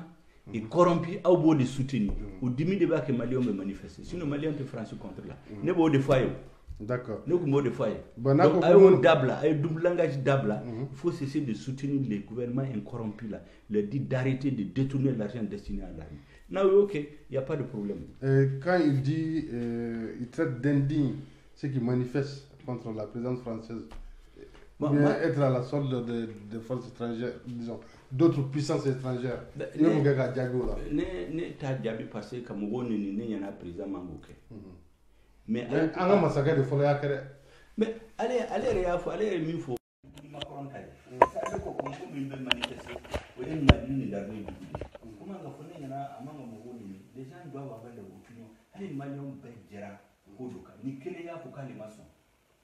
et corrompu au bout de soutenir au demi de que Maliens be manifester sinon Maliens te français contre la ne bo de foyer. D'accord. Nous avons des foyers. Donc, avec un double langage d'abla, il faut cesser de soutenir les gouvernements incorrompus là, leur dire d'arrêter de détourner l'argent destiné à l'armée. Non, ok, il n'y a pas de problème. Quand il dit, il traite d'indigne ceux qui manifestent contre la présidence française, être à la solde des forces étrangères, disons, d'autres puissances étrangères. Il y a un gars qui a dit là. Ne t'a dit parce que Cameroun n'est pas président Mangouké. Mais anga masaka de fola yakere mais allez mi fo Macron tay ça ko ko min be manifester o yen mali ni darni bi comment nga fo ne na amanga mo woni les gens doivent avoir leur opinion allez malion be jera ko do ka ni kele ya ko kali maçon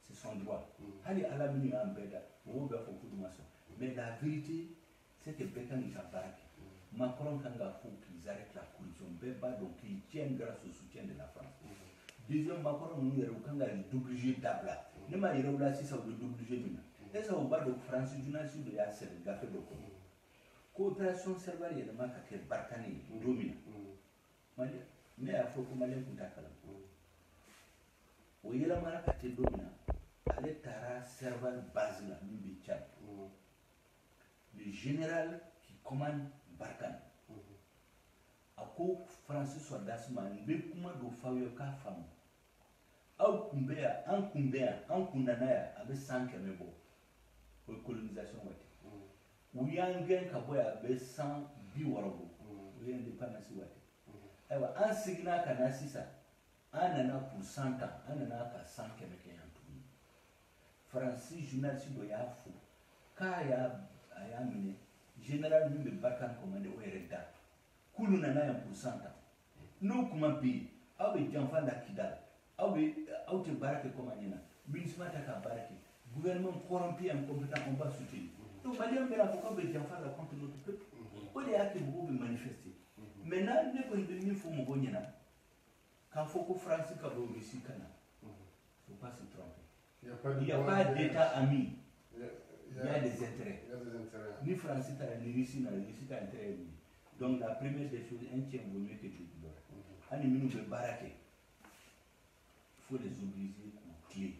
c'est son droit allez ala bi ni ambeda o be fo ko maçon mais la vérité c'est que Bekan il s'attaque Macron quand il faut qu'ils arrêtent la corruption be ba donc ils tiennent grâce au soutien de la France. Deuxième Macron nous est obligé d'abla. Ne m'a dit là si ça vous obligé maintenant. Et ça va de France du nation de la selle gaffe de coopération servalière de marque que Barkani domine. Mais à faut que malien kuntakala. Oui la marque que domine. Allez tara serval base la Libye Tchad. Le général qui commande Barkani. A ko Francis soit d'asman be kuma do fayo ka fam. Au kumbea, en kundanaya, avec 100 km pour la colonisation. Où il y a un gain qui a 100 biwarabo, où il y a une dépendance. En signant qu'un assisa, un an pour 100 ans, un an pour 100 km. Francis, journaliste de Yafou, quand il y a mené, général, nous ne pouvons pas commander au REDA. Koulunana pour 100 ans. Nous, comment payer? Avec Janfan Dakidal. Out de barake comme Anina, Binsmata Barake, gouvernement corrompu et incompétent, on va soutenir. Donc, Maliens, mais la pourquoi les enfants la contre notre peuple, on est à que vous pouvez manifester. Maintenant, ne pouvez pas venir pour Mogoniana. Quand il faut que France soit au Russie, il ne faut pas se tromper. Il n'y a pas d'État ami. Il y a des intérêts. Ni France, ni Russie, ni Russie, ni intérêt. Donc, la première des choses, un tiers vaut mieux que tout le monde. On est venu de baraquer. Il faut les obliger aux clés.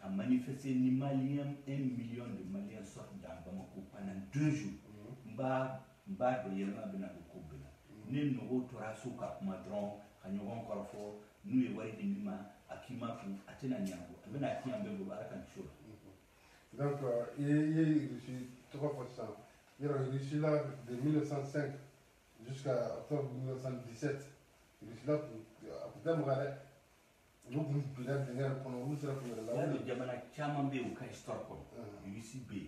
À manifester, les Maliens, 1 million de Maliens sortent dans Bamako pendant 2 jours. Mba de Yelma Benabo Kobela. Nous nous retrouvons à Madron, à Nyogon Korfo, nous et Wari de Mima, à Kimafu, à Tenanyango, à Benaki en Bebo Arakancho. Donc, il y a 3%. Il y a eu là de 1905 jusqu'à octobre 1917. Il y a eu là pour jamana caman be u ka histoire kɔnɔ Russie be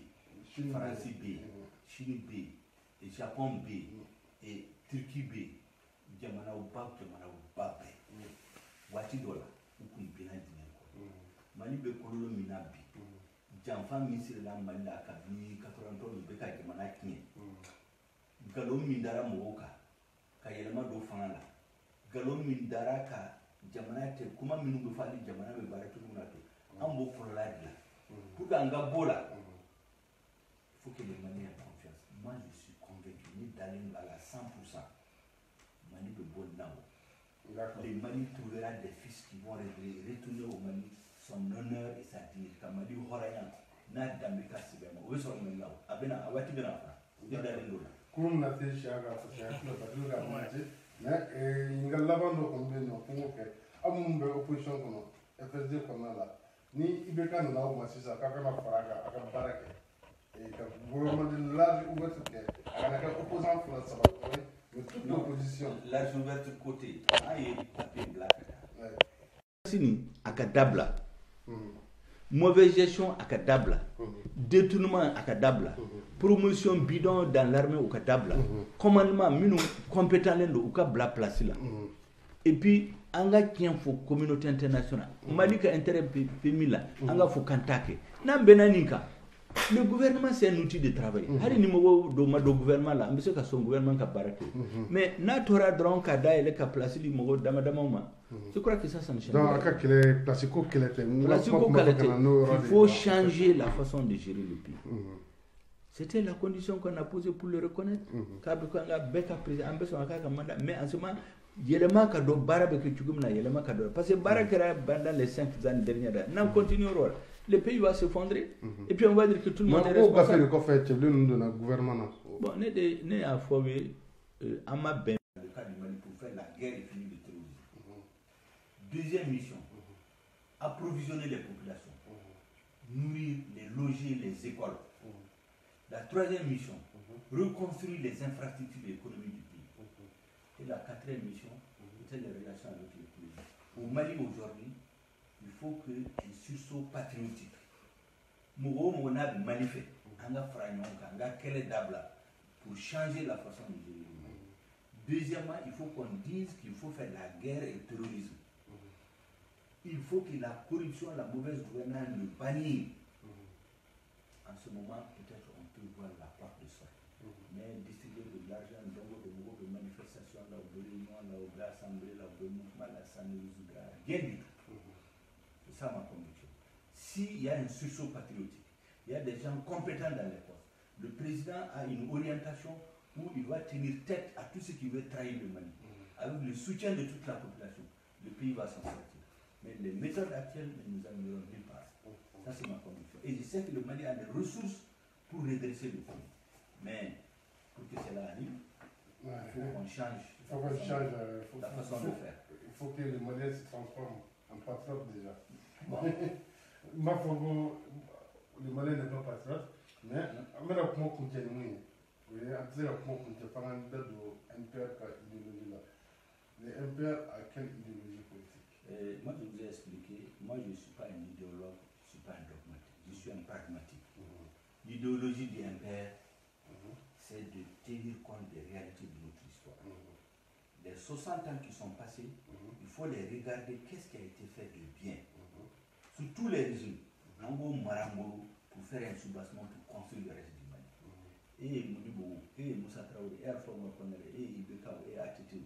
yen France be yen Chine be yen Japon be yen Turquie be yen jamanaw ba bɛɛ waati dɔ la u kun benna dingɛ kɔnɔ Mali bɛ kololo min na bi janfa min sirila Mali la kabini 80 u bɛ ka jamana tiɲɛ nkalon min dara mɔgɔw kan ka yɛlɛma don fanga la nkalon min dara ka jamana te kuma minnu bɛ fɔ hali jamana bɛ baara cogo min na to an b'o kɔlɔlɔ dilan pour que an ka bɔ la il faut que les Maliens aient confiance. Moi je suis convaincu ni dalen à la 100% Mali bɛ bɔ now. Les Mali trouvera des fils qui vont retourner au Mali son honneur et sa dignité ka Mali hɔrɔnya n'a danbe ka sɛbɛn ma o bɛ sɔrɔ Mali la a bɛna a waati bɛna fana ni dalen do la. Comme na te shaga fa shaga ba du ga mate mais nga laban do ko be no ko ke amun be opposition kono FSD kono la ni ibeka na o masisa ka ka faraga aka barake e ka gouvernement de large ouverte ke aka ka opposant France ba ko mais toute l'opposition large ouverte côté ay papier black sini aka dabla mauvaise gestion aka dabla détournement aka dabla promotion bidon dans l'armée aka dabla commandement minu compétent lendo aka bla place là et puis anga tient fo communauté internationale Mali ka intérêt pays là anga fo kantake nan benaninka le gouvernement c'est un outil de travail hari ni mo do ma do gouvernement là mbese ka son gouvernement ka barake mais na tora dron ka da ele ka place li mo dama ma je crois que ça ne change pas donc il faut changer la façon de gérer le pays. C'était la condition qu'on a posée pour le reconnaître. Mais en ce moment, parce que pendant les 5 ans dernières, nous continuerons. Le pays va s'effondrer. Et puis on va dire que tout le monde est responsable. Bon, nous avons formé à ma ben le cas du Mali pour faire la guerre et finir le terrorisme. Deuxième mission, approvisionner les populations, nourrir, les loger, les écoles. La troisième mission, reconstruire les infrastructures économiques du pays. Et la quatrième mission, c'est les relations avec les pays. Au Mali aujourd'hui, il faut qu'un sursaut patriotique. On a manifesté, on a fait pour changer la façon de gérer le Mali. Deuxièmement, il faut qu'on dise qu'il faut faire la guerre et le terrorisme. Il faut que la corruption, la mauvaise gouvernance le bannisse. En ce moment, peut-être on peut voir la part de ça. Mais distribuer de l'argent dans de manifestations, là, de réunions, là, de l'assemblée, là, de mouvements, là, ça ne résoudra rien du tout. C'est ça ma conviction. S'il y a un sursaut patriotique, il y a des gens compétents dans les postes. Le président a une orientation où il va tenir tête à tout ce qui veut trahir le Mali. Avec le soutien de toute la population, le pays va s'en sortir. Mais les méthodes actuelles ne nous amèneront nulle part. Ça, c'est ma conviction. Et je sais que le Mali a des ressources pour redresser le pays. Mais pour que cela arrive, il faut qu'on change la façon de faire. Il faut que le Mali se transforme en patriote déjà. Bon. Le Mali n'est pas patriote, mais on va continuer. Le MPR a quelle idéologie politique? Moi, je vous ai expliqué, moi, je ne suis pas un idéologue, je ne suis pas un dogmatique, je suis un pragmatique. L'idéologie du MPR, c'est de tenir compte des réalités de notre histoire. Les 60 ans qui sont passés, il faut les regarder, qu'est-ce qui a été fait de bien. Sur tous les régimes, Nango Marango, pour faire un soubassement pour construire le reste du Mali. Et Mounibo, et Moussa Traoré, et Alpha Mokonere, et Ibeka, et Atiti,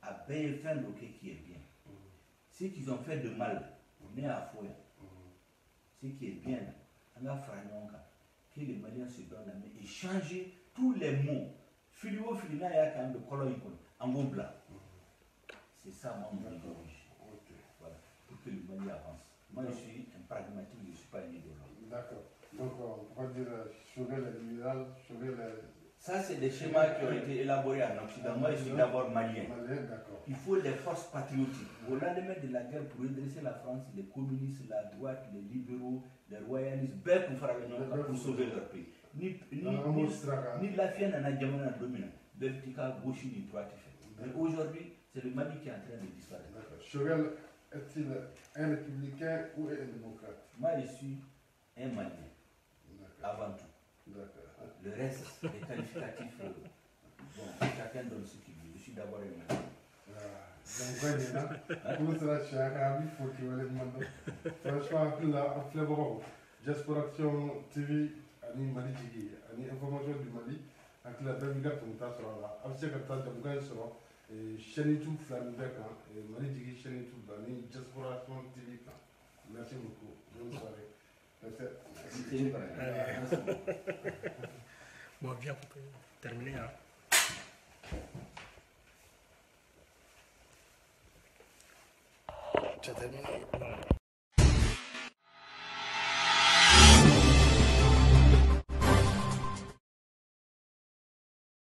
à BFN, qui est bien. Ce qu'ils ont fait de mal, on est à Foya. Ce qui est bien, on a fait que les Maliens se donnent la main et changer tous les mots. Filio, Filina, il y a quand même de colonne en gros blanc. C'est ça mon idéologie. Voilà, pour que le Mali avance. Moi, je suis un pragmatique, je ne suis pas un idéologue. D'accord. Donc, on va dire sauver les libérales, sauver les. Ça, c'est des schémas qui ont été élaborés en Occident. Moi, je suis d'abord malien. Il faut des forces patriotiques. Au lendemain de la guerre, pour redresser la France, les communistes, la droite, les libéraux, les royalistes, pour sauver leur pays. Ni la fienne n'a jamais dominé. Belgica, gauche, ni droite. Mais aujourd'hui, c'est le Mali qui est en train de disparaître. Chauvel est-il un républicain ou un démocrate? Moi, je suis un Malien. Avant tout. Le reste, les qualificatifs, bon, chacun donne ce qu'il veut. Je suis d'abord un Malien. Donc, franchement, Diaspora Action TV, Ani Mali Jigi, Ani Information du Mali, avec la Belgique comme ça sera là. Avec la Belgique sera chaîne YouTube Flambeck, Mali Jigi chaîne YouTube, Ani Diaspora Action TV. Merci beaucoup. Bonne soirée. Merci. Bon, bien, on peut terminer. Hein. Tu as terminé?